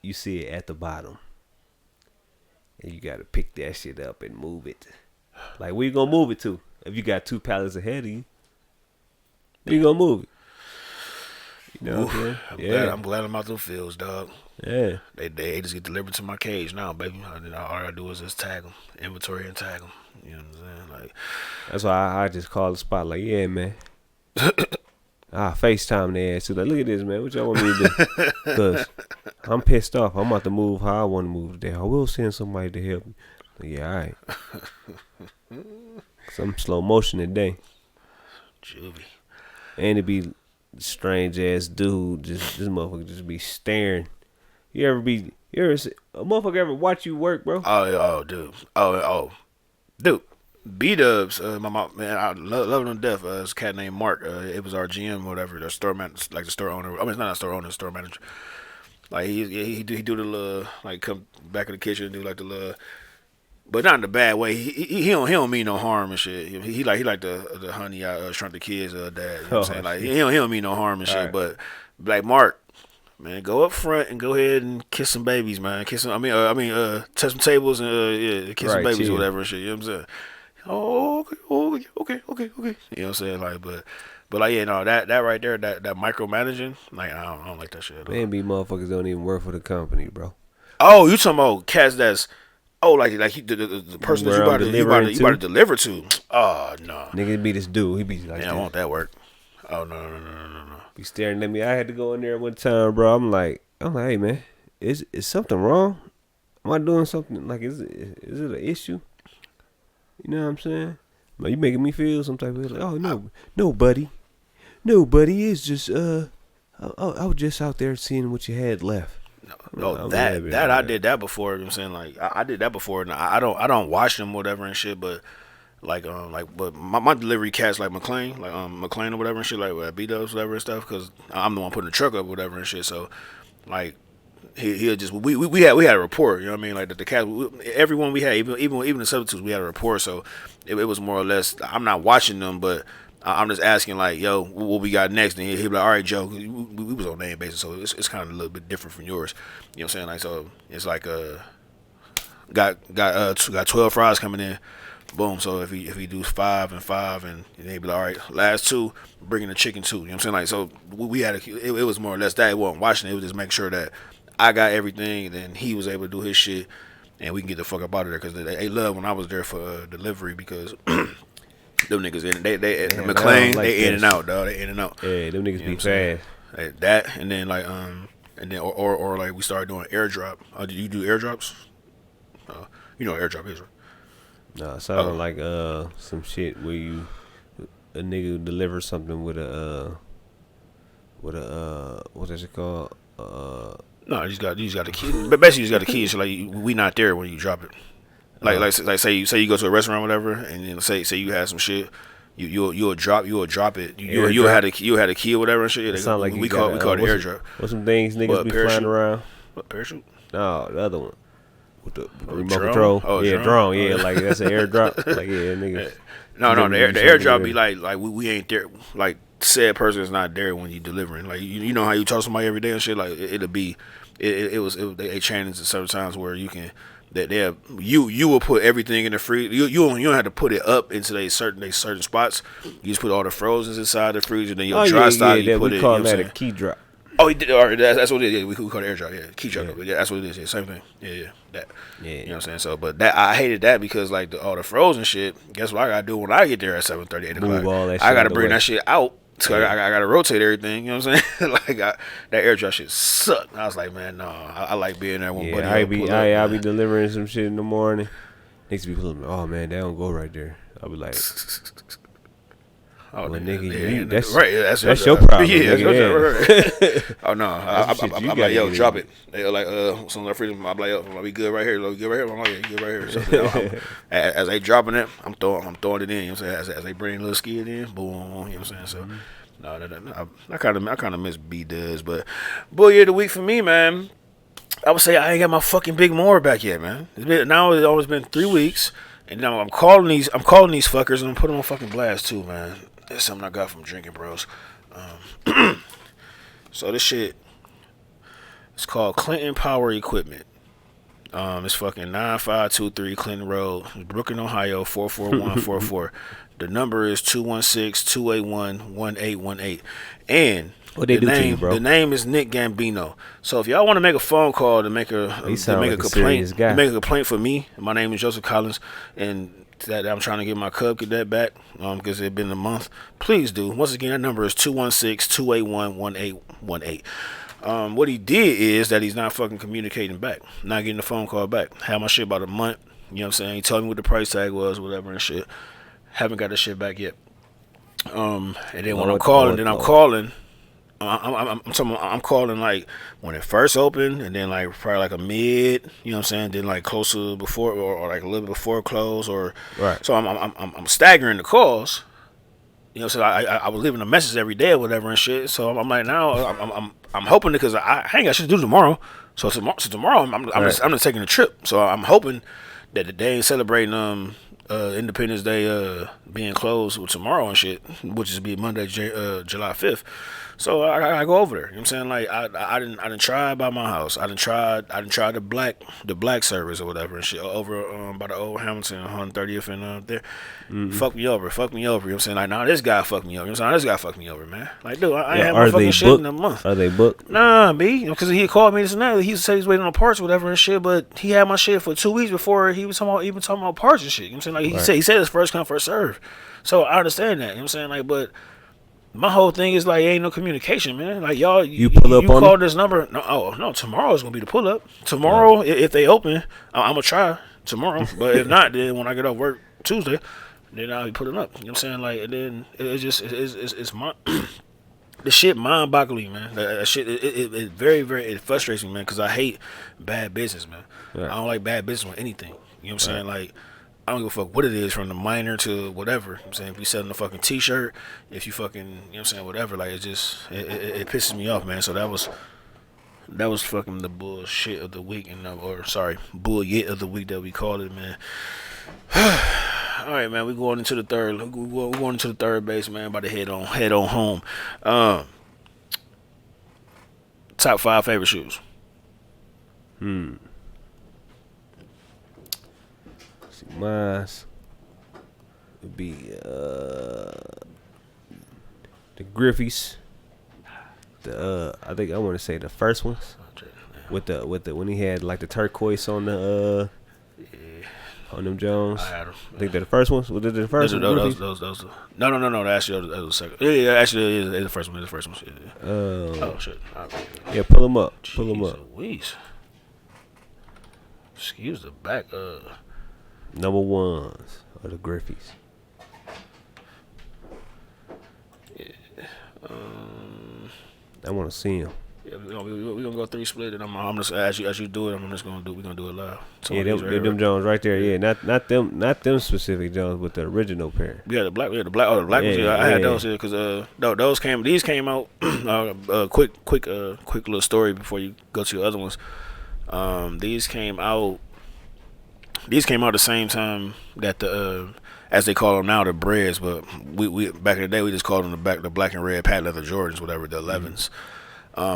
you see it at the bottom, and you gotta pick that shit up and move it. Like, where you gonna move it to? If you got 2 pallets ahead of you, where you gonna move it? You know what I'm saying? I'm glad I'm out those fields, dog. Yeah. They just get delivered to my cage now, baby. All I gotta do is just tag them, inventory and tag them. You know what I'm saying? Like, That's why I just call the spot like, yeah, man. FaceTime their ass too. Like, look at this, man. What y'all want me to do? Cause I'm pissed off. I'm about to move how I want to move today. I will send somebody to help me. Like, yeah, all right. Some slow motion today. juvie. And it be strange ass dude. Just this motherfucker just be staring. You ever see a motherfucker ever watch you work, bro? Dude. Dude. B-Dubs, my mom, man, I love him to death. This cat named Mark. It was our GM, whatever, the store man, like the store owner. I mean, it's not a store owner, the store manager. Like he do the little, like, come back in the kitchen and do like the little, but not in the bad way. He don't mean no harm and shit. He like the honey I shrunk the kids dad. You know what I'm saying? Like, he don't mean no harm and shit. Right. But like, Mark, man, go up front and go ahead and kiss some babies, man. Kiss some. Touch some tables and kiss some Right, babies chill. or whatever and shit. You know what I'm saying? Oh, okay. You know what I'm saying? Like, but like, yeah, no, that right there, that micromanaging, like, I don't like that shit at all. Man, be motherfuckers don't even work for the company, bro. Oh, you talking about cats that's the person that Where I'm you about to delivering deliver to? Oh no, Nigga be this dude. He be like, man, I this. want that work. Oh no. Be staring at me. I had to go in there one time, bro. I'm like, hey man, is something wrong? Am I doing something? Like, is it an issue? You know what I'm saying? Like, you making me feel some type of way. Like, oh no, buddy, it's just I was just out there seeing what you had left. No, I'm that happy, I man. did that before. You know what I'm saying? Like, I did that before, and I don't watch them whatever and shit, but. But my delivery cats like McLean, McLean or whatever and shit, like B-Dubs, whatever and stuff, because I'm the one putting the truck up, whatever and shit. So, like, he'll just we had a report, you know what I mean? Like the cats, everyone we had, even the substitutes, we had a report. So it was more or less. I'm not watching them, but I'm just asking like, yo, what we got next? And he'll be like, all right, Joe, we was on name basis, so it's kind of a little bit different from yours. You know what I'm saying? Like, so it's like got 12 fries coming in. Boom. So if he do 5 and 5, and they be like, all right, last 2, bringing the chicken too. You know what I'm saying? Like, so we had it was more or less that. It wasn't watching. It was just making sure that I got everything, and then he was able to do his shit, and we can get the fuck up out of there, because they love when I was there for delivery, because them niggas they Damn, McLean, like they in this. and out, dog. They in and out. Yeah, them niggas You know be what I'm saying? fast. Like, that, and then like and then or like we started doing airdrop. Do you do airdrops? You know what airdrop is, right? No, it sounded like some shit where a nigga delivers something with with a what is it called? No, you just got the key. But basically, you just got the key. So like, we not there when you drop it. Like say you go to a restaurant or whatever, and then say you had some shit. You'll drop it. You'll have a key or whatever and shit. It sound like we call it airdrop. What's some things niggas be flying around? What, parachute? No, the other one. With the remote drone? control. Oh, yeah, drone. Yeah, like that's an airdrop. Like yeah, niggas. No, the airdrop be like we ain't there. Like said person is not there when you delivering. Like you know how you talk to somebody every day and shit. Like it'll be they change it certain times where you can. That you will put everything in the freezer. You don't have to put it up into they certain spots. You just put all the frozens inside the freezer, then your dry stock. You put we it. Call you know that a key drop. Oh, that's what it is. Yeah, we call it airdrop. Yeah, key drop. Yeah, that's what it is. Yeah, same thing. Yeah, that. Yeah, you know what I'm saying. So, but that I hated that because like all the frozen shit. Guess what I gotta do when I get there at 7:30, 8 o'clock? All that shit I gotta bring that shit out. So I gotta rotate everything. You know what I'm saying? Like that airdrop shit sucked. I was like, man, no, I like being there when buddy. I be delivering some shit in the morning. Niggas be pulling. Oh man, they don't go right there. I'll be like. Oh, well, nigga, that's right. That's your problem. Yeah, that's right. Oh no, I'm like, yo, drop it. They like, some of the freedom. I'm like, yo, we good right here. We good right here. I'm like, yeah, good right here. So, as they dropping it, I'm throwing it in. You know what I'm saying? As they bring a little skid in, boom. You know what I'm saying? So, no, I kind of miss B Dubs, but yeah, the week for me, man. I would say I ain't got my fucking Big More back yet, man. It's always been 3 weeks, and now I'm calling these fuckers and I'm putting them on fucking blast too, man. That's something I got from drinking, bros. So this shit, it's called Clinton Power Equipment. It's fucking 9523 Clinton Road, Brooklyn, Ohio 44144. The number is 216-281-1818. And what they do to you, bro? The name is Nick Gambino. So if y'all want to make a phone call to make a complaint for me, my name is Joseph Collins, and that I'm trying to get my cup, get that back, because it's been a month. Please do. Once again, that number is 216-281-1818. What he did is that he's not fucking communicating back, not getting the phone call back. Had my shit about a month. You know what I'm saying? He told me what the price tag was, whatever and shit. Haven't got the shit back yet. And then when I'm calling, I'm calling like when it first opened, and then like probably like a mid, you know what I'm saying? Then like closer before, or like a little bit before close, or right. So I'm staggering the calls. You know, so I was leaving a message every day or whatever and shit. So I'm like, now I'm hoping because I ain't got shit to do tomorrow. So tomorrow I'm just taking a trip. So I'm hoping that the day ain't celebrating Independence Day being closed with tomorrow and shit, which is be Monday, July 5th. So I go over there. You know what I'm saying? Like I didn't try by my house. I didn't try the black service or whatever and shit over by the old Hamilton 130th and there. Mm-hmm. Fuck me over. You know what I'm saying? Like, nah, this guy fucked me over. You know what I'm saying? This guy fucked me over, man. Like, dude, I ain't had my fucking shit in a month. Are they booked? Nah, B. Because he called me this and that. He said he's waiting on parts or whatever and shit, but he had my shit for 2 weeks before he was talking about parts and shit. You know what I'm saying? Like, he said it's first come, first serve. So I understand that. You know what I'm saying? Like, but my whole thing is like, ain't no communication, man. Like, y'all, you call this number. No, tomorrow's gonna be the pull up. Tomorrow, if they open, I'm gonna try tomorrow. But if not, then when I get off work Tuesday, then I'll be putting up. You know what I'm saying? Like, and then it's my the shit mind-boggling, man. That shit, it very, very, it frustrates me, man, because I hate bad business, man. Yeah. I don't like bad business with anything. You know what I'm saying? Like, I don't give a fuck what it is, from the minor to whatever. You know what I'm saying? If you selling a fucking t-shirt, if you fucking, you know what I'm saying, whatever, like, it it pisses me off, man. So that was fucking the bullshit of the week, bullshit of the week that we called it, man. All right, man. We're going into the third. We're going into the third base, man. About to head on home. Top 5 favorite shoes. Mine would be the Griffies. I think I want to say the first ones with the when he had like the turquoise on the on them Jones. I think they're the first ones. Was it the first one? Those. No. Actually, that was the second. Yeah. Actually, it's the first one. It's the first one. Yeah. Oh shit. Yeah, pull them up. Pull them up. Louise. Excuse the back. Number ones are the Griffies. Yeah. I want to see him. Yeah, we gonna go 3 split, and I'm just as you do it. We're gonna do it live. Yeah, them Jones right there. Yeah, not them specific Jones, but the original pair. Yeah, the black ones. Yeah, I had those here because these came out. Quick little story before you go to your other ones. These came out the same time that the as they call them now, the breads, but we back in the day we just called them the black and red patent leather Jordans, whatever, the 11s.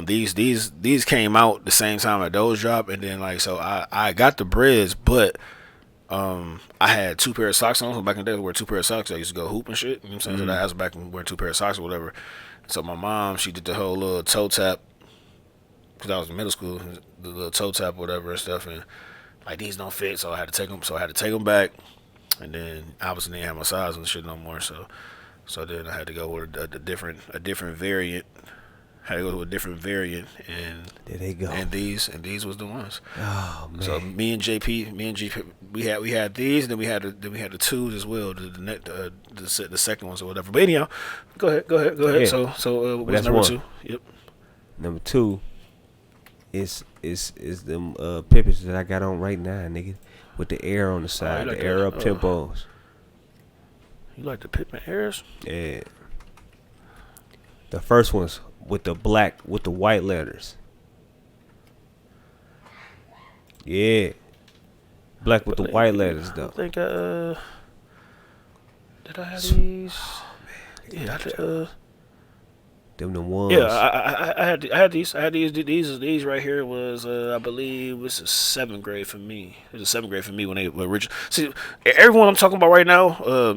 These came out the same time that those dropped, and then like so I got the breads, but I had 2 pair of socks on. So back in the day, I wear 2 pair of socks. I used to go hoop and shit. You know what I'm saying? So that I was back when wearing 2 pair of socks or whatever. So my mom, she did the whole little toe tap because I was in middle school, the little toe tap or whatever and stuff, and like these don't fit, so I had to take them. So I had to take them back, and then obviously they didn't have my size and shit no more. So then I had to go with a different variant. Had to go to a different variant, and there they go. And these was the ones. Oh man! So me and JP, we had these, and then we had the twos as well, the second ones or whatever. But anyhow, go ahead. Yeah. So what's number 2? Yep. Number 2 is them Pippins that I got on right now, nigga, with the air on the side, like the air up tempos. You like the Pippin airs? Yeah. The first one's with the black with the white letters. Yeah. Black with the white letters though. I think did I have these? Yeah, I did, them the ones. Yeah, I had these. These right here was I believe this is 7th grade for me. It was 7th grade for me when they were original. See, everyone I'm talking about right now,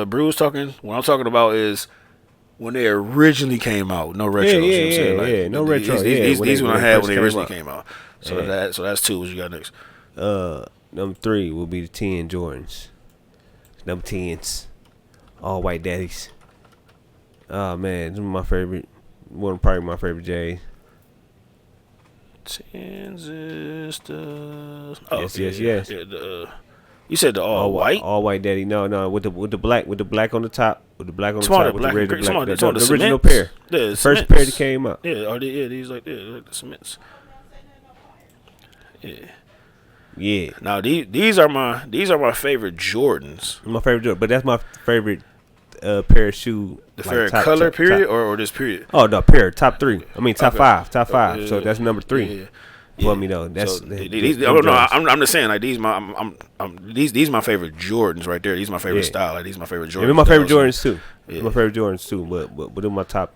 Bruce talking. What I'm talking about is when they originally came out. No retros. Yeah, you know what I'm saying? Like, no retro. These one I had when they originally came out. So that's 2. What you got next? Number 3 will be the 10 Jordans. Number 10s, all white daddies. Oh man, this is my favorite. Probably my favorite J's. 10s is the. Yes. Yeah, you said the all white. All white daddy. No, with the black on the top, with the black on the top, with the red, the black. The original pair. The first pair that came out. Yeah, these like the cements. Yeah. Yeah. Now these are my favorite Jordans. My favorite Jordan, but that's my favorite pair of shoe. The favorite color period or this period? Oh no, pair top 3. I mean top 5. Yeah, so that's number 3. For me though, that's I'm just saying like these these my favorite Jordans right there. These my favorite style. Like these my favorite Jordans. They're my favorite Jordans too. Yeah. My favorite Jordans too. But they're my top.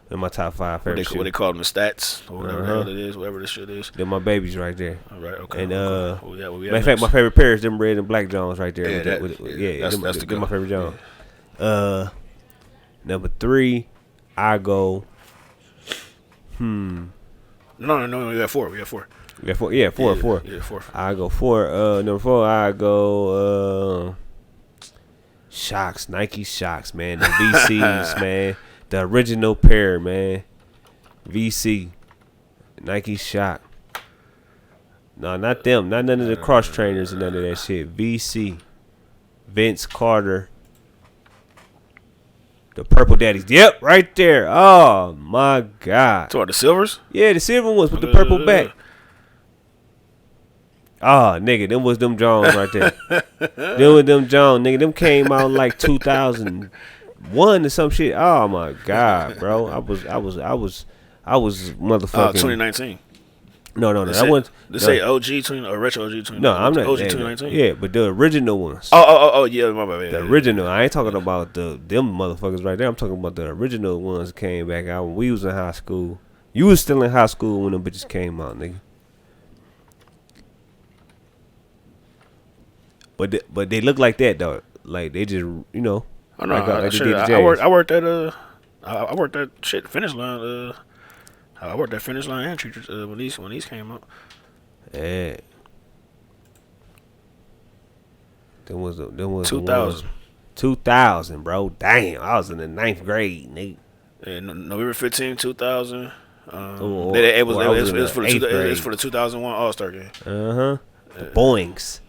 In my top 5 favorite shoes. What they call them, the stats or whatever the hell it is, whatever this shit is. They're my babies right there. All right, okay. And matter of fact, my favorite pair is them red and black Jones right there. Yeah, that's my favorite Jones. Yeah. Number 3, I go. No, we have 4. We have 4. We have 4. Yeah, 4. Yeah, 4. I go 4. Number 4, I go. Shocks, Nike Shocks, man. The VCs, man. The original pair, man. VC. Nike Shock. No, not them. Not none of the cross trainers and none of that shit. VC. Vince Carter. The purple daddies. Yep, right there. Oh, my God. So are the silvers? Yeah, the silver ones with the purple back. Oh, nigga, them was them Jones right there. Them was them Jones, nigga. Them came out like 2001 or some shit. Oh my God, bro. I was motherfucking 2019. No. They say OG 20 or retro OG 20. No, I'm not. OG 2019. Yeah, but the original ones. Oh, yeah, my bad. The original. I ain't talking about them motherfuckers right there. I'm talking about the original ones that came back out when we was in high school. You was still in high school when them bitches came out, nigga. But they look like that though. Like they just Oh no, like I worked that shit finish line. I worked that finish line and treaters when these came out. Yeah. Them was 2000. 2000, bro. Damn, I was in the 9th grade, nigga. Yeah, November 15, 2000. It was for the 2001 All-Star game. The Boings.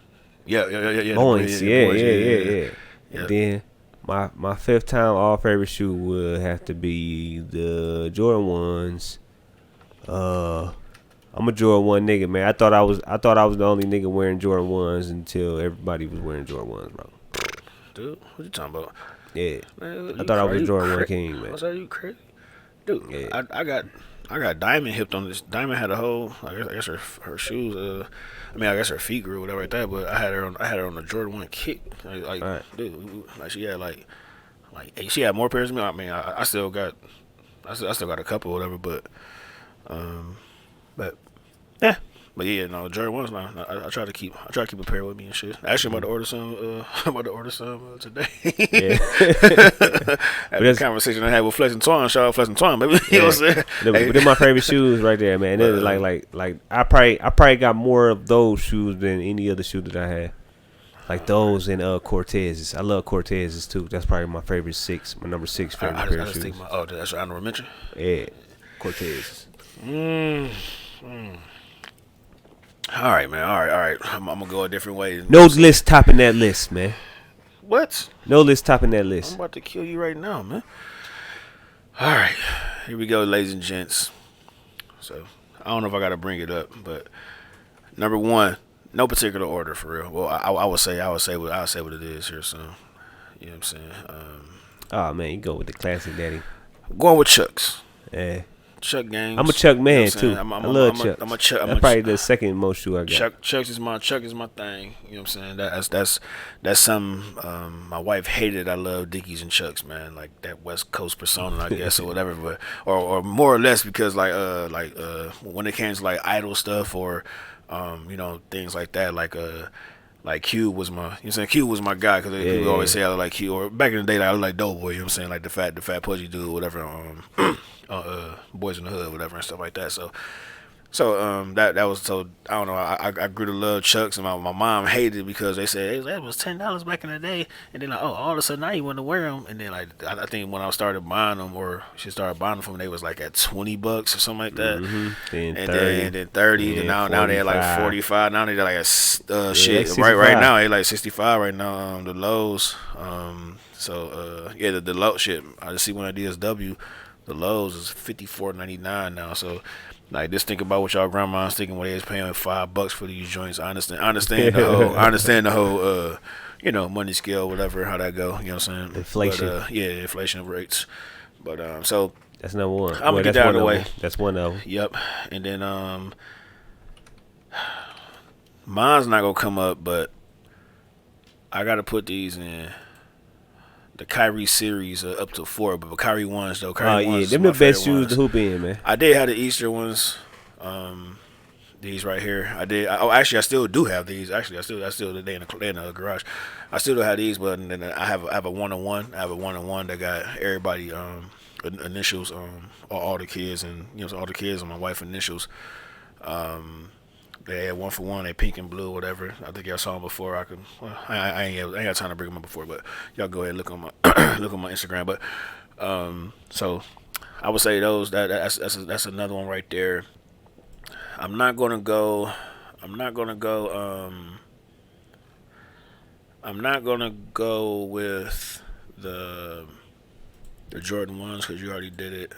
Yeah. Boings. Yeah. And then my fifth time all favorite shoe would have to be the Jordan ones. I'm a Jordan 1 nigga, man. I thought I was the only nigga wearing Jordan 1s until everybody was wearing Jordan 1s, bro. Dude, what you talking about? Yeah. Man, I thought I was Jordan 1 king, man. What's that? You crazy? Dude, Yeah. I got Diamond hipped on this. Diamond had a whole, I guess her shoes, I guess her feet grew or whatever like that, but I had her on the Jordan 1 kick. Like All right. dude, like she had she had more pairs than me. I mean, I still got a couple or whatever, but yeah. But yeah, no, Jordan ones now. I try to keep a pair with me and shit. Actually, I'm about to order some. I'm about to order some today. Yeah. After the conversation I had with Flex and Twine, shout out Flex and Twine, baby. You know what I'm saying? But they're my favorite shoes right there, man. They're like I probably got more of those shoes than any other shoe that I had. Like those and Cortez's. I love Cortez's too. That's probably my favorite six. My number 6 favorite pair of shoes. That's what honorable mention. Yeah, Cortez's. All right, man. All right. I'm gonna go a different way. No list topping that list, man. What? No list topping that I'm list. about to kill you right now, man. All right, here we go, ladies and gents. So I don't know if I gotta bring it up, but number 1, no particular order for real. Well, I would say what it is here soon. You know what I'm saying? Oh man, you go with the classic, daddy. Going with Chucks. Yeah. Chuck games. I'm a Chuck man, you know too. I love Chuck. That's probably the second most shoe I got. Chuck is my thing. You know what I'm saying? That's something my wife hated. I love Dickies and Chucks, man. Like that West Coast persona, I guess, or whatever. But or more or less because when it came to like idol stuff or things like that, like Q was my, you know what I'm saying? Q was my guy because people always say I look like Q. Or back in the day, I look like Doughboy. You know what I'm saying? Like the fat pudgy dude, whatever. Boys in the Hood, whatever, and stuff like that. So that was so I don't know. I grew to love Chucks, and my mom hated it because they said hey, that was $10 back in the day, and then all of a sudden now you want to wear them, and then I think when I started buying them or she started buying them from them, they was like at $20 or something like that, Then then 30, and now they're like 45. Now they're like a shit like right now they like 65 right now. The lows, the low shit. I just see one at DSW. The lows is $54.99 now. So, like, just think about what y'all grandma's thinking when they was paying $5 for these joints. I understand the whole, money scale, whatever, how that go. You know what I'm saying? Inflation. But, inflation rates. But so that's number 1. I'm gonna get that out of the way. That's one of them. Yep. And then mine's not gonna come up, but I gotta put these in. The Kyrie series up to 4, but Kyrie ones though. Them the best shoes to hoop in, man. I did have the Easter ones, these right here. I did. I still do have these. Actually, I still they in the garage. I still do have these, but then I have a 1-on-1. I have a 1-on-1 that got everybody initials, all the kids and all the kids and my wife initials. They had 1-for-1, they pink and blue, whatever. I think y'all saw them before. I ain't got time to bring them up before, but y'all go ahead and look on my look on my Instagram. But so I would say that's another one right there. I'm not gonna go with the Jordan ones because you already did it.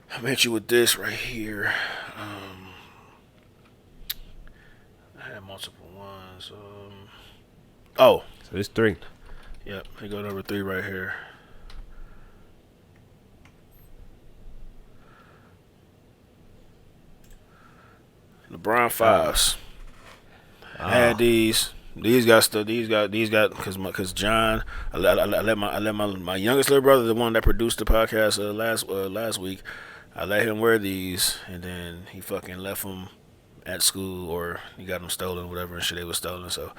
I'm hit you with this right here. I had multiple ones. So it's 3. Yep, we go number 3 right here. LeBron 5s. I had these. These got because John. I let my youngest little brother, the one that produced the podcast last week. I let him wear these, and then he fucking left them at school, or he got them stolen, whatever, and shit, they was stolen. So,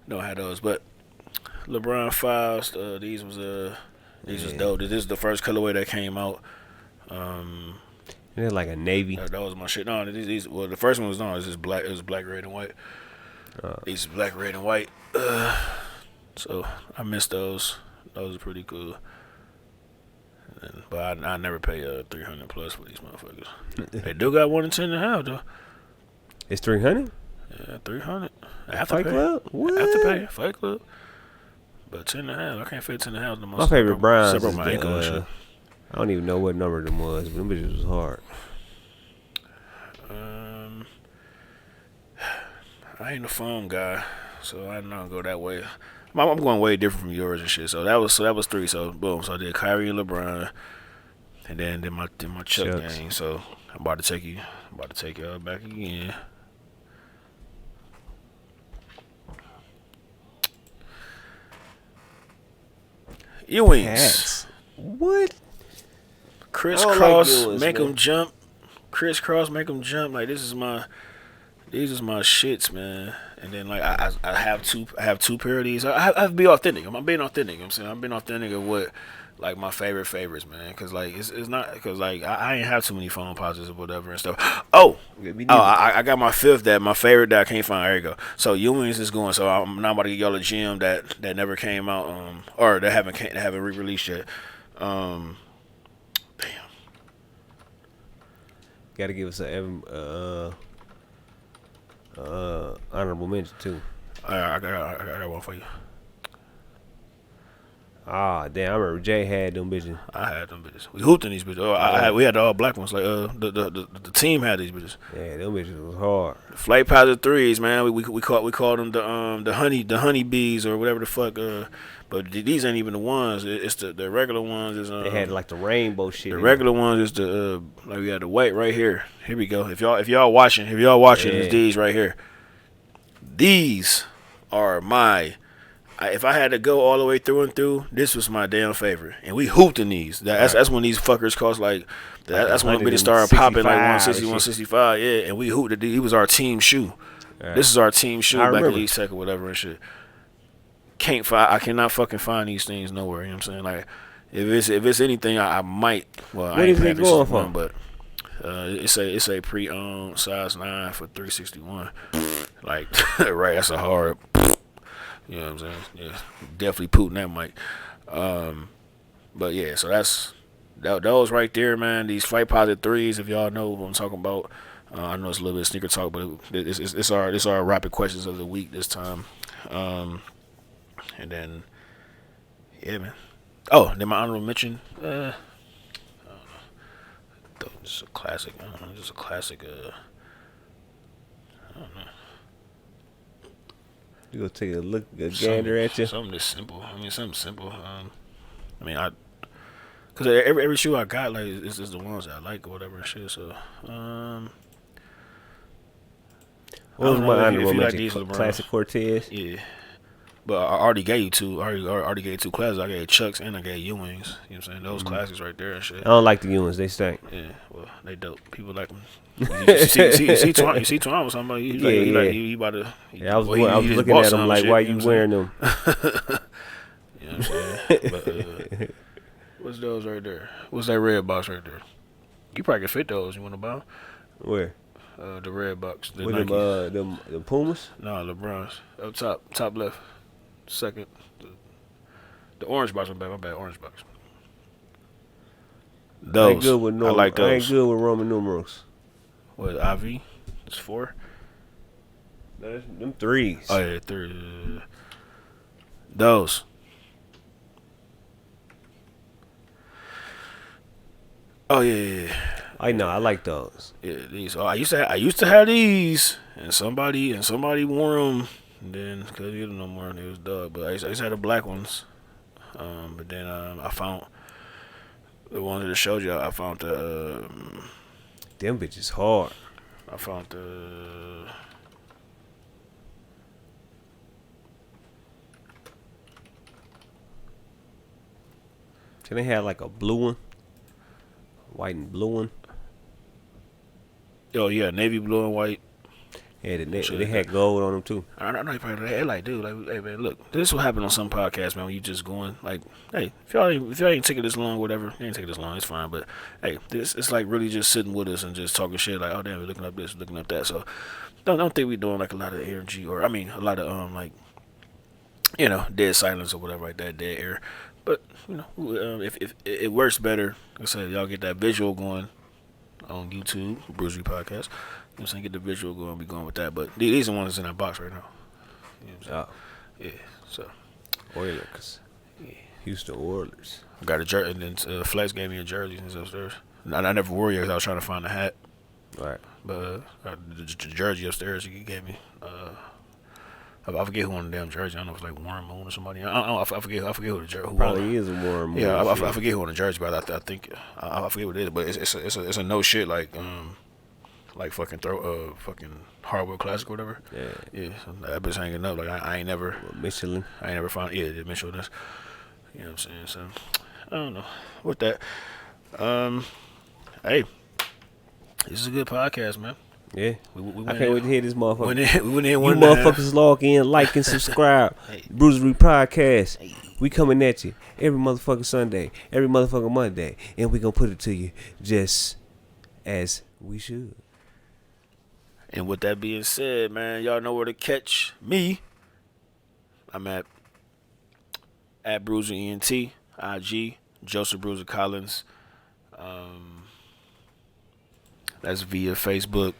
no, I had those. But LeBron 5s, these was dope. This is the first colorway that came out. They're like a navy. That was my shit. No, these. Well, the first one was It was black. It was black, red, and white. These black, red, and white. So I missed those. Those are pretty cool. But I never pay $300 plus for these motherfuckers. They do got 1 in 10 to have though. It's $300. Yeah, $300. Fight Club. What? I have to pay Fight Club. But 10.5, I can't fit 10.5 no more. My favorite bronze Except is my ankle and shit. I don't even know what number them was, but them bitches was hard. I ain't a foam guy, so I don't go that way. I'm going way different from yours and shit. So that was 3. So boom. So I did Kyrie and LeBron, and then my Chuck Chucks. gang. So I'm about to take y'all back again. Ewings. Hats. What? Crisscross, like make man. them jump. Crisscross, make them jump. Like these is my shits, man. And then like I have two pair of these. I have to be authentic. I'm being authentic. You know what I'm saying I'm being authentic of what like my favorites, man. Cause like it's not because like I ain't have too many phone pauses or whatever and stuff. I got my favorite that I can't find. There you go. So Ewing's is going. So I'm not about to get y'all a gym that never came out or that haven't re-released yet. Damn. Got to give us a honorable mention too. I got one for you. Ah, damn! I remember Jay had them bitches. I had them bitches. We hooped in these bitches. We had the all black ones. Like the team had these bitches. Yeah, them bitches was hard. The Flight Positive threes, man. We called them the honey bees or whatever the fuck. But these ain't even the ones. It's the regular ones. Is They had like the rainbow shit. The regular ones is the like we had the white right here. Here we go. If y'all watching, it's these right here. These are my. If I had to go all the way through and through, this was my damn favorite. And we hooped in these. That's when these fuckers cost like. That's when we started popping like 160, 165. Yeah, and we hooped. He was our team shoe. Right. This is our team shoe back in East Tech or whatever and shit. I cannot fucking find these things nowhere. You know what I'm saying? Like, if it's anything, I might. Well, what I ain't is it going for? But it's a pre-owned size 9 for $361. Like, right? That's a hard. You know what I'm saying? Yeah, definitely Putin that mic. But yeah, so that's those right there, man. These Flight Positive threes, if y'all know what I'm talking about. I know it's a little bit of sneaker talk, but it's our rapid questions of the week this time. And then, yeah, man. Oh, then my honorable mention. I don't know. This is a classic. I don't know. This is a classic. I don't know. You gonna take a gander at you? Something this simple. I mean, something simple. Cause every shoe I got like is the ones that I like or whatever and shit. So, what was my honorable mention? Classic Cortez. Yeah, but I already gave you two. I already gave 2 classes. I gave Chucks and I gave Ewings. You know what I'm saying? Those classics right there and shit. I don't like the Ewings. They stink. Yeah, well, they dope. People like them. You see Twan with somebody. He about to. I was looking at him like, why you wearing them? You know what I'm saying? But, what's those right there? What's that red box right there? You probably can fit those. You want to buy them? Where? The red box. The with them Pumas? No, LeBron's up top left, second. The orange box. My bad. Orange box. Those. I ain't good with I like those. I ain't good with Roman numerals. What, IV? It's 4? No, them 3s. Oh, yeah, 3. Those. Oh, yeah. I know, I like those. Yeah, these. Oh, I used to have these, and somebody wore them, and then because you don't know more, it was dog. But I used to have the black ones. But then I found the ones that I showed you. I found the. Them bitches hard. I found the. Then they had like a blue one, white and blue one. Oh yeah, navy blue and white. Yeah, they had gold on them too. I know you probably dude, hey man, look, this is what happened on some podcasts, man. When you just going like, hey, if y'all ain't taking this long, whatever, you ain't taking this long, it's fine. But hey, it's like really just sitting with us and just talking shit. Like, oh damn, we're looking up this, looking up that. So don't think we're doing like a lot of energy or a lot of like, dead silence or whatever like that, dead air. But if it works better, like I said, y'all get that visual going on YouTube, Bruisery Podcast. You know what I'm saying? Get the visual going, be going with that. But these are the ones that's in that box right now. You know what I'm saying? Yeah. So Oilers. Houston Oilers. Got a jersey, and then Flex gave me a jersey since upstairs. I never wore it because I was trying to find a hat. Right. But the jersey upstairs he gave me. I forget who won the damn jersey. I don't know if it's like Warren Moon or somebody. I forget who the jersey. Probably is a Warren Moon. Yeah, I forget who won the jersey, but I think I forget what it is. But it's a no shit like fucking fucking Hardwood Classic or whatever. Yeah. So that bitch hanging up. Like I ain't never Michelin. I ain't never found. Yeah, the Michelin. You know what I'm saying? So I don't know. With that, hey, this is a good podcast, man. Yeah. We I can't wait to hear this motherfucker. We went in You one motherfuckers log in, like, and subscribe. Hey. Bruisery Podcast. Hey. We coming at you every motherfucking Sunday, every motherfucking Monday, and we gonna put it to you just as we should. And with that being said, man, y'all know where to catch me. I'm at Bruiser ENT, IG, Joseph Bruiser Collins. That's via Facebook.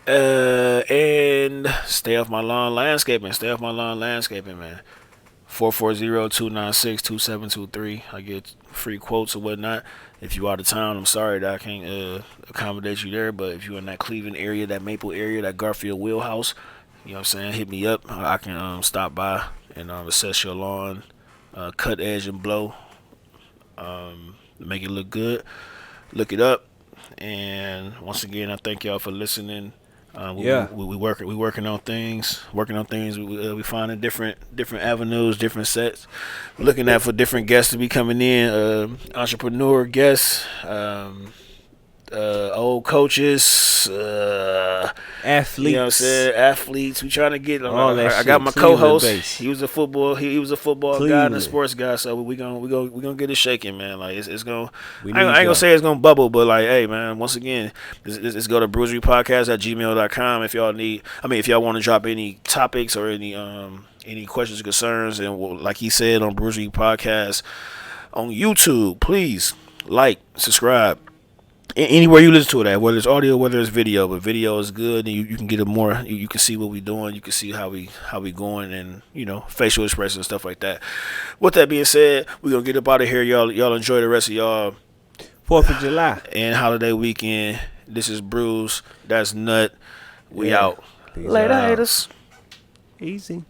And stay off my lawn landscaping. Man. 440-296-2723. I get free quotes or whatnot. If you out of town, I'm sorry that I can't accommodate you there. But if you're in that Cleveland area, that Maple area, that Garfield wheelhouse, you know what I'm saying, hit me up. I can stop by and assess your lawn, cut, edge, and blow, make it look good. Look it up. And once again, I thank y'all for listening. We working on things. We finding different avenues, different sets. Looking at for different guests to be coming in. Entrepreneur guests, old coaches, athletes. You know what I'm saying? Athletes. We trying to get. I got my co-host. Based. He was a football Cleveland. guy and a sports guy. So we gonna get it shaking, man. Like it's gonna. I ain't y'all. gonna say it's gonna bubble, but like, hey, man. Once again, let's go to bruiserypodcast@gmail.com if y'all need. If y'all want to drop any topics or any questions or concerns, and like he said on Bruisery Podcast on YouTube, please like, subscribe. Anywhere you listen to it at, whether it's audio, whether it's video, but video is good, and you can get it more. You can see what we doing, you can see how we going, and facial expressions and stuff like that. With that being said, we're gonna get up out of here, y'all. Y'all enjoy the rest of y'all 4th of July and holiday weekend. This is Bruce. That's Nut. We out. Peace Later, out. haters. Easy.